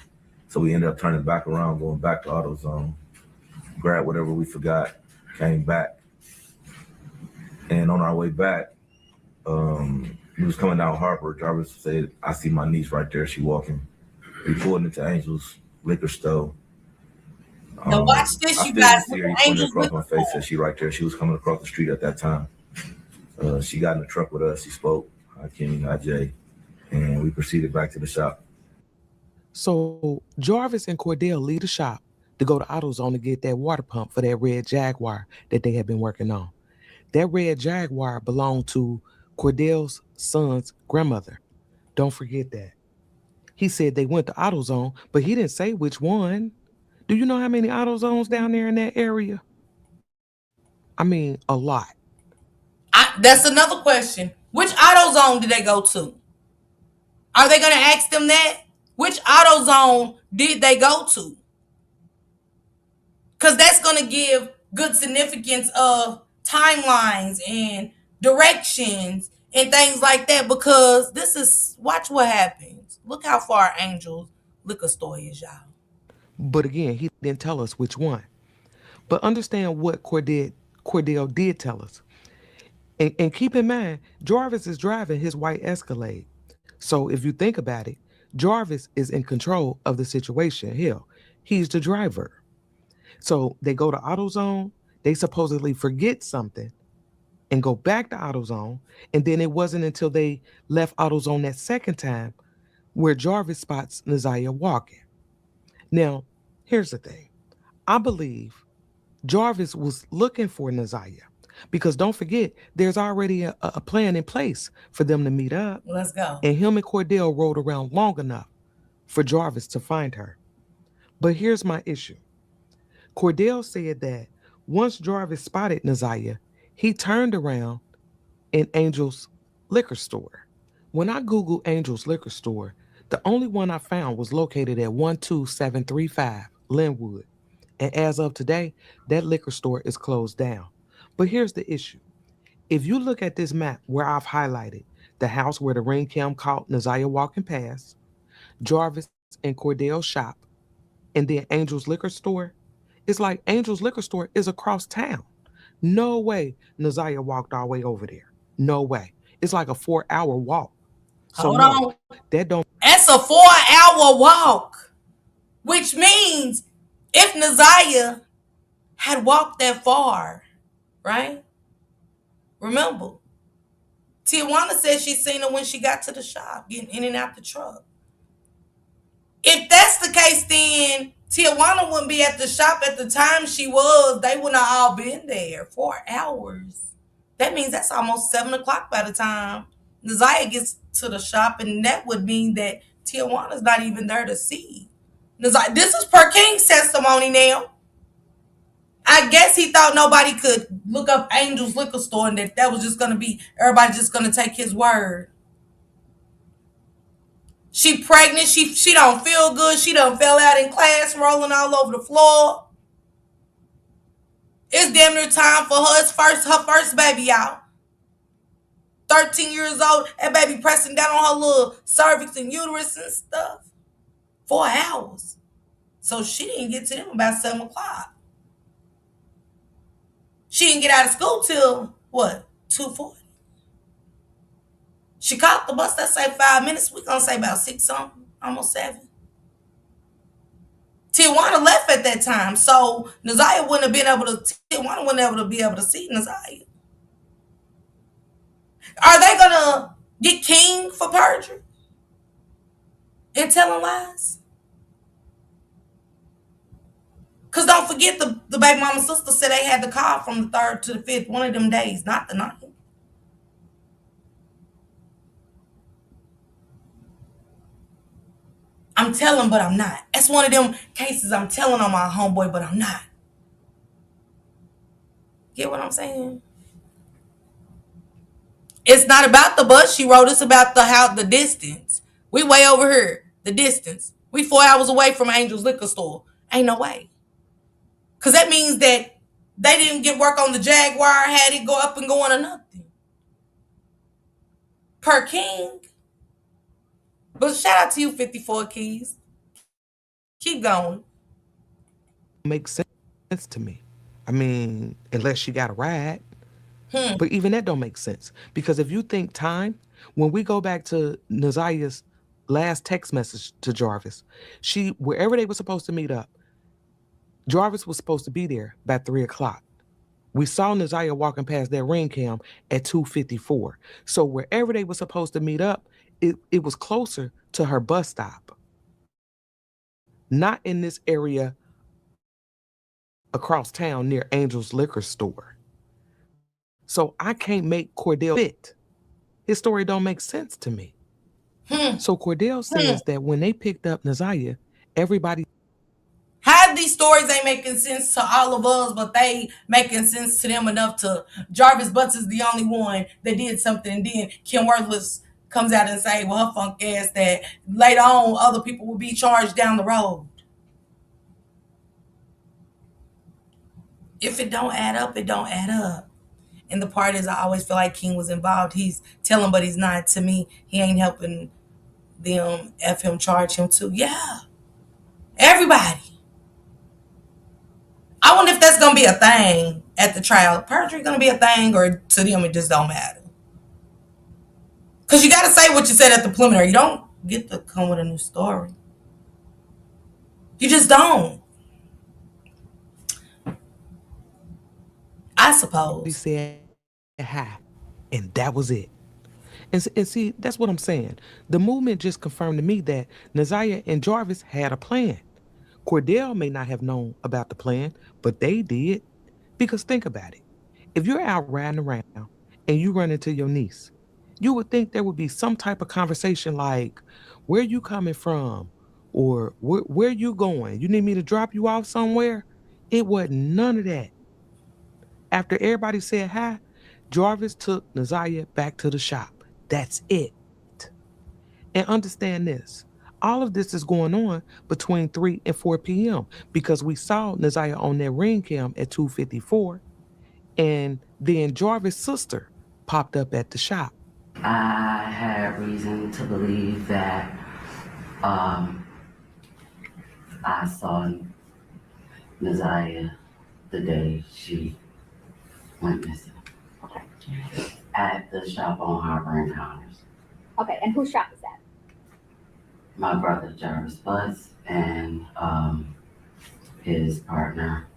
so we ended up turning back around, going back to AutoZone, grabbed whatever we forgot, came back, and on our way back, we was coming down Harper. Jarvis said, "I see my niece right there. She walking." We pulled into Angel's liquor store. Now watch this, I you still guys. didn't see her. He pointed across my face, said she right there. She was coming across the street at that time. She got in the truck with us. She spoke. Hi, Kenny. Hi, Jay. And we proceeded back to the shop. So Jarvis and Cordell leave the shop to go to AutoZone to get that water pump for that red Jaguar that they had been working on. That red Jaguar belonged to Cordell's son's grandmother. Don't forget that. He said they went to AutoZone, but he didn't say which one. Do you know how many AutoZones down there in that area? I mean, a lot. That's another question. Which AutoZone did they go to? Are they going to ask them that? Which AutoZone did they go to? Because that's going to give good significance of timelines and directions and things like that. Because watch what happens. Look how far Angel's liquor store is, y'all. But again, he didn't tell us which one. But understand what Cordell did tell us. And keep in mind, Jarvis is driving his white Escalade. So if you think about it, Jarvis is in control of the situation. Hell, he's the driver. So they go to AutoZone, they supposedly forget something and go back to AutoZone. And then it wasn't until they left AutoZone that second time where Jarvis spots Naziah walking. Now, here's the thing. I believe Jarvis was looking for Naziah because don't forget, there's already a plan in place for them to meet up. Let's go. And him and Cordell rode around long enough for Jarvis to find her. But here's my issue. Cordell said that once Jarvis spotted Naziah, he turned around in Angel's liquor store. When I Googled Angel's liquor store, the only one I found was located at 12735 Linwood. And as of today, that liquor store is closed down. But here's the issue. If you look at this map where I've highlighted the house where the ring cam caught Naziah walking past, Jarvis and Cordell's shop, and then Angel's liquor store, it's like Angel's liquor store is across town. No way Naziah walked all the way over there. No way. It's like a 4-hour walk. So Hold on. That's a 4-hour walk, which means if Naziah had walked that far, right? Remember, Tijuana said she seen her when she got to the shop, getting in and out the truck. If that's the case, then Tijuana wouldn't be at the shop at the time she was. They wouldn't have all been there. 4 hours. That means that's almost 7 o'clock by the time Naziah gets to the shop, and that would mean that Tijuana's not even there to see Naziah. This is per King's testimony now. I guess he thought nobody could look up Angel's liquor store and that was just going to be, everybody just going to take his word. She pregnant. She don't feel good. She done fell out in class, rolling all over the floor. It's damn near time for her first baby out. 13 years old, that baby pressing down on her little cervix and uterus and stuff. 4 hours. So she didn't get to them about 7 o'clock. She didn't get out of school till, what, 2:40? She caught the bus, let's say 5 minutes. We're going to say about 6 something, almost 7. Tijuana left at that time, so Naziah wouldn't have been able to, Tijuana wouldn't be able to see Naziah. Are they gonna get King for perjury and telling lies? Because don't forget, the baby mama sister said they had the call from the 3rd to the 5th, one of them days, not the 9th. I'm telling, but I'm not. That's one of them cases I'm telling on my homeboy, but I'm not. Get what I'm saying? It's not about the bus she rode. It's about the distance. We way over here. The distance. We 4 hours away from Angel's liquor store. Ain't no way. Because that means that they didn't get work on the Jaguar, had it go up and going or nothing. Per King. But shout out to you, 54 Keys. Keep going. Makes sense to me. I mean, unless she got a ride. Hmm. But even that don't make sense. Because if you think time, when we go back to Nazia's last text message to Jarvis, wherever they were supposed to meet up, Jarvis was supposed to be there by 3 o'clock. We saw Nazia walking past that ring cam at 2:54. So wherever they were supposed to meet up, it was closer to her bus stop. Not in this area across town near Angel's liquor store. So I can't make Cordell fit. His story don't make sense to me. So Cordell says that when they picked up Nazia, everybody How these stories ain't making sense to all of us, but they making sense to them enough to Jarvis Butts is the only one that did something. And then Kim Worthless comes out and say, well, her funk ass that later on other people will be charged down the road. If it don't add up, it don't add up. And the part is I always feel like King was involved. He's telling, but he's not. To me, he ain't helping them F him charge him too. Yeah. Everybody. I wonder if that's gonna be a thing at the trial. Perjury gonna be a thing, or to them it just don't matter. Cause you gotta say what you said at the preliminary. You don't get to come with a new story. You just don't. I suppose. said hi, and that was it. And see, that's what I'm saying. The movement just confirmed to me that Nazia and Jarvis had a plan. Cordell may not have known about the plan, but they did. Because think about it. If you're out riding around and you run into your niece, you would think there would be some type of conversation like, where you coming from? Or where you going? You need me to drop you off somewhere? It wasn't none of that. After everybody said hi, Jarvis took Nazia back to the shop. That's it. And understand this. All of this is going on between 3 and 4 p.m. because we saw Nazia on that ring cam at 2:54, and then Jarvis' sister popped up at the shop. I had reason to believe that I saw Nazia the day she went missing at the shop on Harbor Encounters. Okay, and whose shop is that? My brother Jarvis Butts and his partner.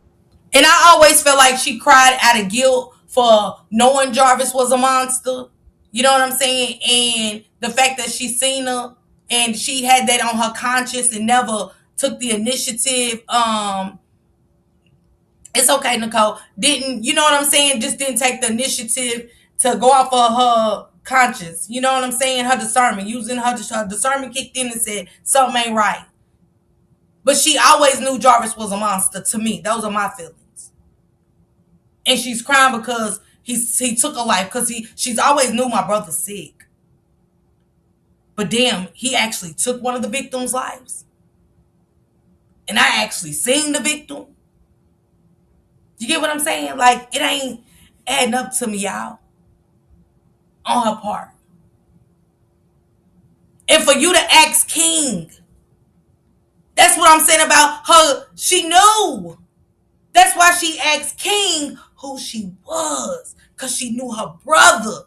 And I always felt like she cried out of guilt for knowing Jarvis was a monster. You know what I'm saying? And the fact that she seen her and she had that on her conscience and never took the initiative. It's okay, Nicole. Didn't, you know what I'm saying? Just didn't take the initiative to go off of her conscience. You know what I'm saying? Her discernment. Using her discernment kicked in and said, something ain't right. But she always knew Jarvis was a monster to me. Those are my feelings. And she's crying because he took her life because she's always knew my brother's sick. But damn, he actually took one of the victims' lives. And I actually seen the victim. You get what I'm saying? Like, it ain't adding up to me, y'all. On her part. And for you to ask King, that's what I'm saying about her. She knew. That's why she asked King who she was. Because she knew her brother.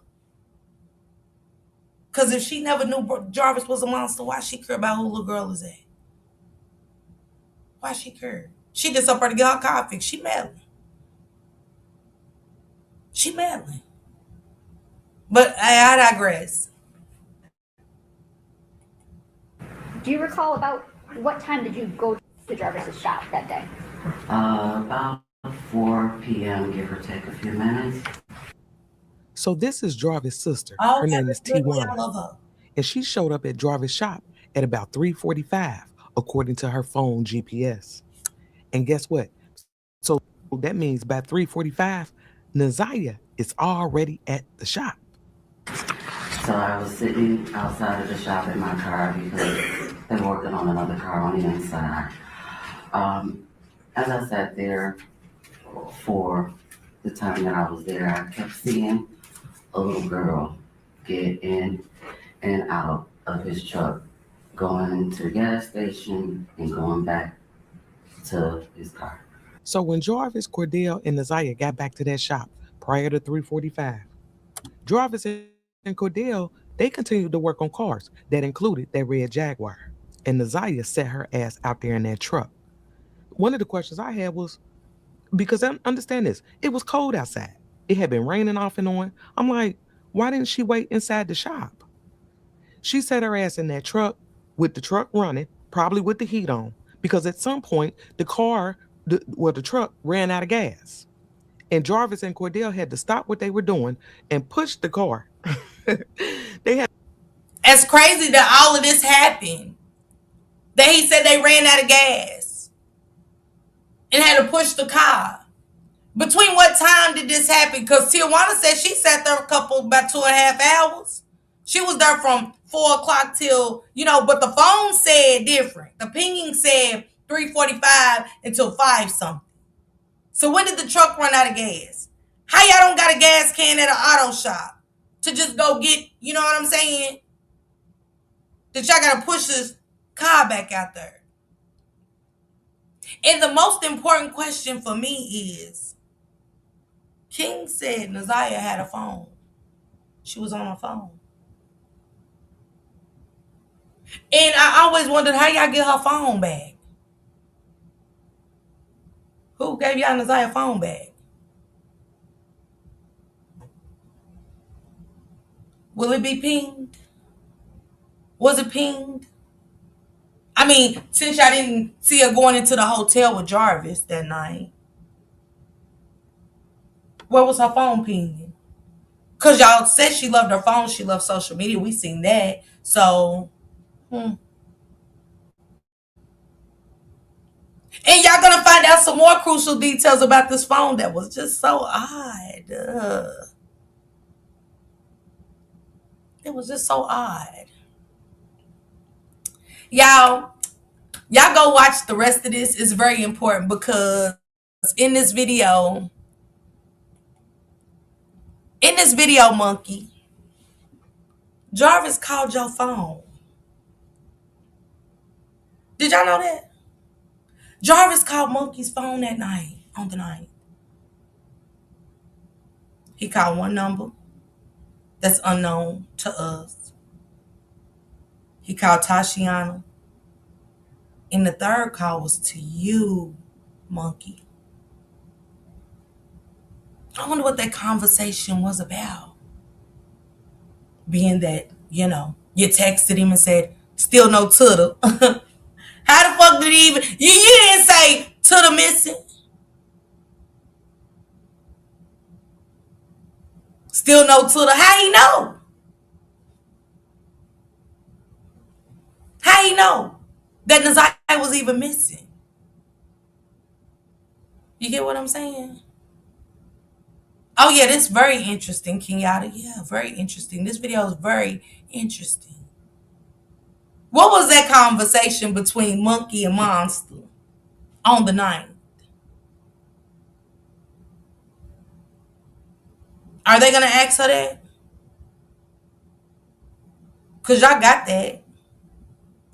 Because if she never knew Jarvis was a monster, why she care about who little girl is at? Why she care? She just up there to get her car fixed. She meddling. She meddling. But I digress. Do you recall about what time did you go to Jarvis's shop that day? About 4 p.m., give or take a few minutes. So this is Jarvis' sister. Oh, Her name okay, is good. I Tiwana. love her. And she showed up at Jarvis' shop at about 3:45, according to her phone GPS. And guess what? So that means by 3:45, Naziah is already at the shop. So I was sitting outside of the shop in my car because they were working on another car on the inside. As I sat there for the time that I was there, I kept seeing a little girl get in and out of his truck, going into the gas station and going back to his car. So when Jarvis, Cordell, and Naziah got back to that shop prior to 3:45, Jarvis and Cordell, they continued to work on cars that included that red Jaguar. And Naziah set her ass out there in that truck. One of the questions I had was, because I understand this, it was cold outside. It had been raining off and on. I'm like, why didn't she wait inside the shop? She set her ass in that truck with the truck running, probably with the heat on, because at some point the truck ran out of gas. And Jarvis and Cordell had to stop what they were doing and push the car. They had It's crazy that all of this happened. That he said they ran out of gas and had to push the car. Between what time did this happen? Because Tijuana said she sat there about 2.5 hours. She was there from 4 o'clock till, but the phone said different. The pinging said 3:45 until 5 something. So when did the truck run out of gas? How y'all don't got a gas can at an auto shop to just go get, you know what I'm saying? That y'all gotta push this car back out there. And the most important question for me is, King said Naziah had a phone. She was on her phone. And I always wondered how y'all get her phone back. Who gave y'all Naziah's phone back? Will it be pinged? Was it pinged? I mean, since y'all didn't see her going into the hotel with Jarvis that night, where was her phone pinging? Because y'all said she loved her phone, she loved social media. We seen that. So, And y'all gonna find out some more crucial details about this phone that was just so odd. It was just so odd. Y'all go watch the rest of this. It's very important because in this video, Monkey, Jarvis called your phone. Did y'all know that? Jarvis called Monkey's phone that night, on the night. He called one number that's unknown to us. He called Tashiana. And the third call was to you, Monkey. I wonder what that conversation was about. Being that, you texted him and said, still no Twitter. How the fuck did he even... You didn't say Twitter missing. Still no Twitter. How he know? How he know that Naziah was even missing? You get what I'm saying? Oh, yeah, this is very interesting, Kenyatta. Yeah, very interesting. This video is very interesting. What was that conversation between Monkey and Monster on the night? Are they going to ask her that? Because y'all got that.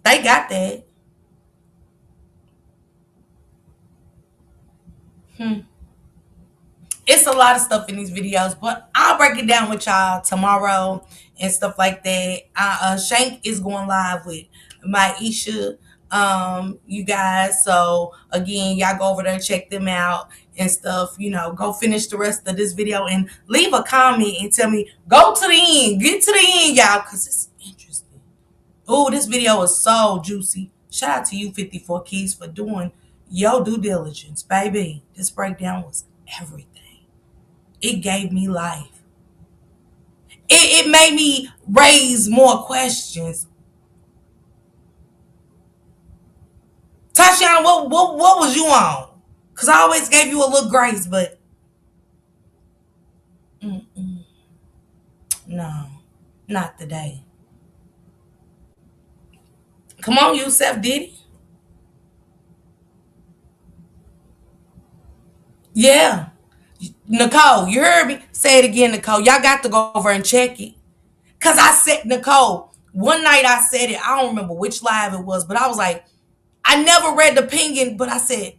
They got that. It's a lot of stuff in these videos, but I'll break it down with y'all tomorrow and stuff like that. Shank is going live with Maisha You guys. So again, y'all go over there, check them out and stuff. Go finish the rest of this video and leave a comment and tell me, go to the end, get to the end, y'all, because it's interesting. Oh, this video is so juicy. Shout out to you, 54 Keys, for doing your due diligence, baby. This breakdown was everything. It gave me life. It made me raise more questions. Tatiana, what was you on? Because I always gave you a little grace, but no, not today. Come on, Yusef Diddy. Yeah. Nicole, you heard me? Say it again, Nicole. Y'all got to go over and check it. Because I said, Nicole, one night I said it. I don't remember which live it was, but I was like, I never read the opinion, but I said,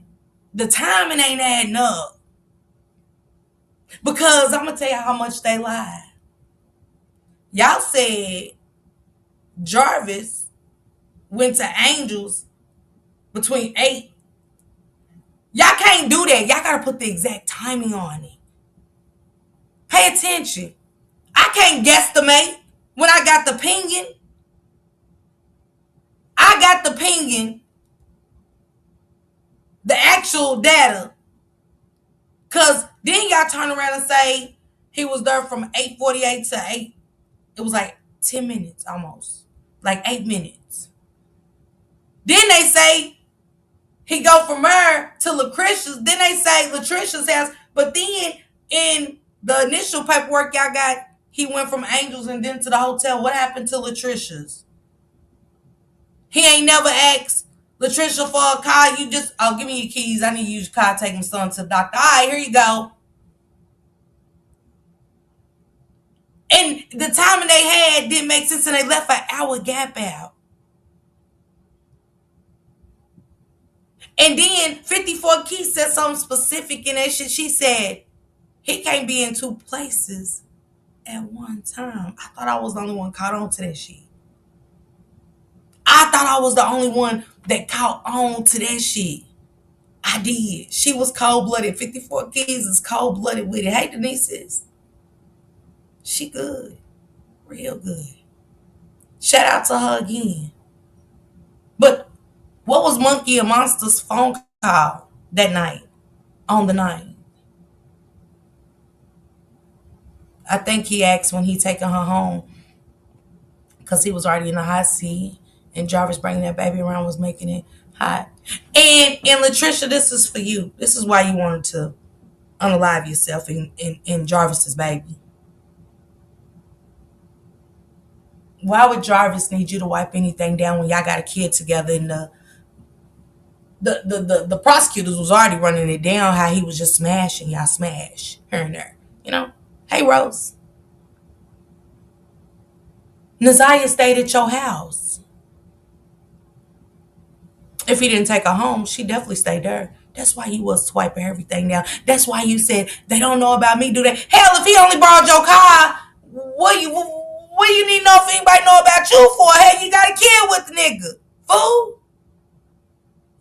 the timing ain't adding up. Because I'm going to tell you how much they lied. Y'all said Jarvis went to Angels between 8. Y'all can't do that. Y'all got to put the exact timing on it. Pay attention. I can't guesstimate when I got the pinging. I got the pinging, the actual data. Because then y'all turn around and say he was there from 8:48 to 8. It was like 10 minutes almost. Like 8 minutes. Then they say he go from her to Lucretia's. Then they say Latricia's house. But then in the initial paperwork y'all got, he went from Angels and then to the hotel. What happened to Latricia's? He ain't never asked Latricia for a car. You just, give me your keys. I need to use your car. Take my son to the doctor. All right, here you go. And the timing they had didn't make sense, and they left an hour gap out. And then 54 Keys said something specific in that shit. She said, he can't be in 2 places at one time. I thought I was the only one caught on to that shit. I thought I was the only one that caught on to that shit. I did. She was cold-blooded. 54 Keys is cold-blooded with it. Hey, Denise. She good. Real good. Shout out to her again. But what was Monkey and Monster's phone call that night? On the night? I think he asked when he taking her home. Because he was already in the hot seat. And Jarvis bringing that baby around was making it hot. And Latricia, this is for you. This is why you wanted to unalive yourself in Jarvis's baby. Why would Jarvis need you to wipe anything down when y'all got a kid together? And the prosecutors was already running it down how he was just smashing y'all, smash here and there. Hey, Rose. Nazaya stayed at your house. If he didn't take her home, she definitely stayed there. That's why he was swiping everything down. That's why you said, they don't know about me, do they? Hell, if he only borrowed your car, what you need to know if anybody know about you for? Hey, you got a kid with the nigga. Fool.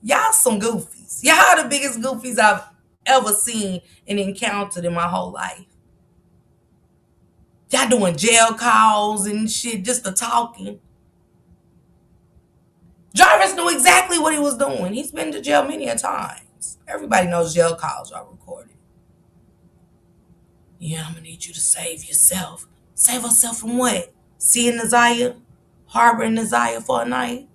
Y'all some goofies. Y'all the biggest goofies I've ever seen and encountered in my whole life. Y'all doing jail calls and shit just to talking. Jarvis knew exactly what he was doing. He's been to jail many a times. Everybody knows jail calls are recorded. Yeah, I'm going to need you to save yourself. Save herself from what? Seeing Nazaya? Harboring Nazaya for a night?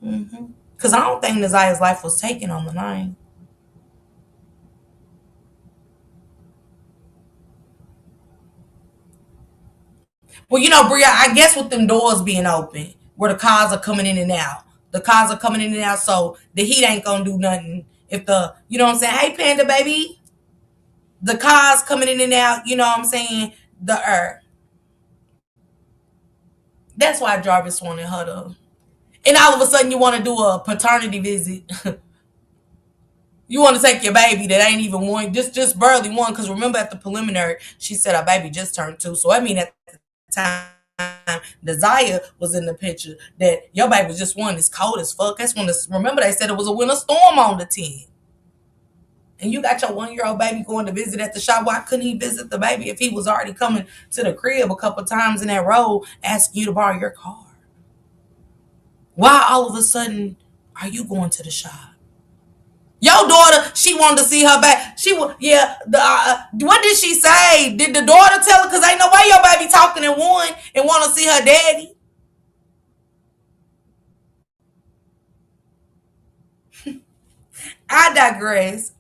Because I don't think Nazaya's life was taken on the night. Well, Bria, I guess with them doors being open, where the cars are coming in and out. The cars are coming in and out, so the heat ain't gonna do nothing. If you know what I'm saying? Hey, Panda, baby. The cars coming in and out, you know what I'm saying? The earth. That's why Jarvis wanted her to. And all of a sudden, you want to do a paternity visit. You want to take your baby that ain't even one, just barely one. Because remember at the preliminary, she said her baby just turned 2. So I mean, at the time Desire was in the picture, that your baby just one is cold as fuck. That's when remember they said it was a winter storm on the 10th. And you got your 1-year-old baby going to visit at the shop. Why couldn't he visit the baby if he was already coming to the crib a couple times in that road asking you to borrow your car? Why all of a sudden are you going to the shop? Your daughter, she wanted to see her back. What did she say? Did the daughter tell her? Because ain't no way your baby talking and want to see her daddy. I digress.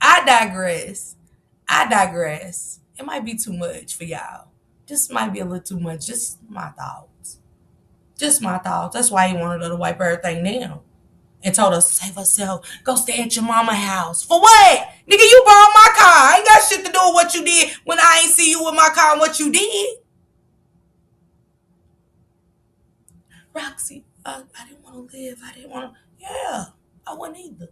It might be too much for y'all. Just might be a little too much. Just my thoughts. That's why he wanted her to wipe everything down. And told her, save herself, go stay at your mama's house. For what? Nigga, you borrowed my car. I ain't got shit to do with what you did when I ain't see you with my car and what you did. Roxy, I didn't want to live. I didn't want to. Yeah, I wouldn't either.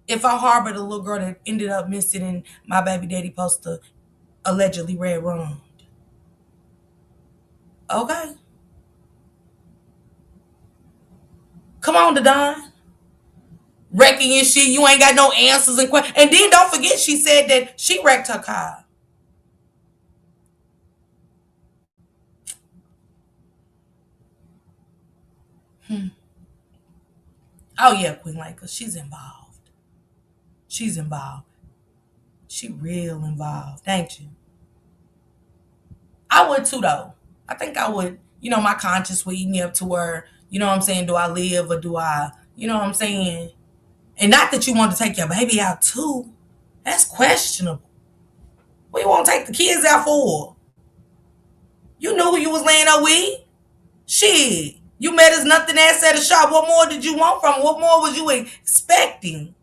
If I harbored a little girl that ended up missing and my baby daddy poster allegedly red wrong. Okay. Come on, Dadon. Wrecking your shit. You ain't got no answers and questions. And then don't forget she said that she wrecked her car. Oh yeah, Queen Laker. She's involved. She real involved, ain't you? I would too though. I think I would, my conscience would eat me up to where, you know what I'm saying, do I live or do I, you know what I'm saying? And not that you want to take your baby out too. That's questionable. What you want to take the kids out for? You knew who you was laying up with. Shit. You met us nothing ass at a shop. What more did you want from him? What more was you expecting?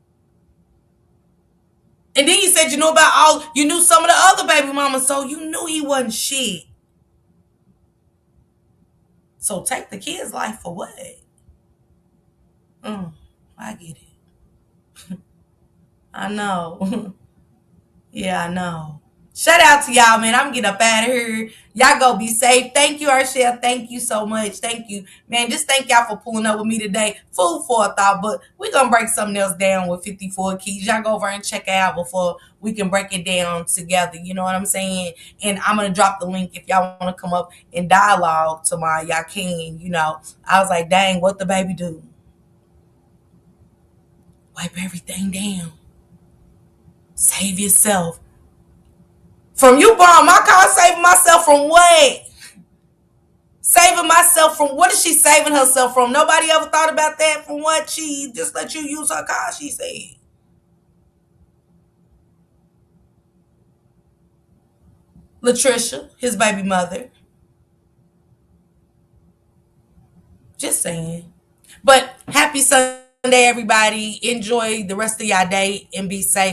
And then you said you knew some of the other baby mamas, so you knew he wasn't shit. So take the kid's life for what? I get it. I know. Yeah, I know. Shout out to y'all, man. I'm getting up out of here. Y'all go be safe. Thank you, Arshel. Thank you so much. Thank you. Man, just thank y'all for pulling up with me today. Food for a thought, but we're going to break something else down with 54 Keys. Y'all go over and check it out before we can break it down together. You know what I'm saying? And I'm going to drop the link if y'all want to come up and dialogue tomorrow. Y'all can, I was like, dang, what the baby do? Wipe everything down. Save yourself. From you borrowing my car, saving myself from what? Saving myself from what is she saving herself from? Nobody ever thought about that. From what? She just let you use her car, she said. Latricia, his baby mother. Just saying. But happy Sunday, everybody. Enjoy the rest of y'all day and be safe.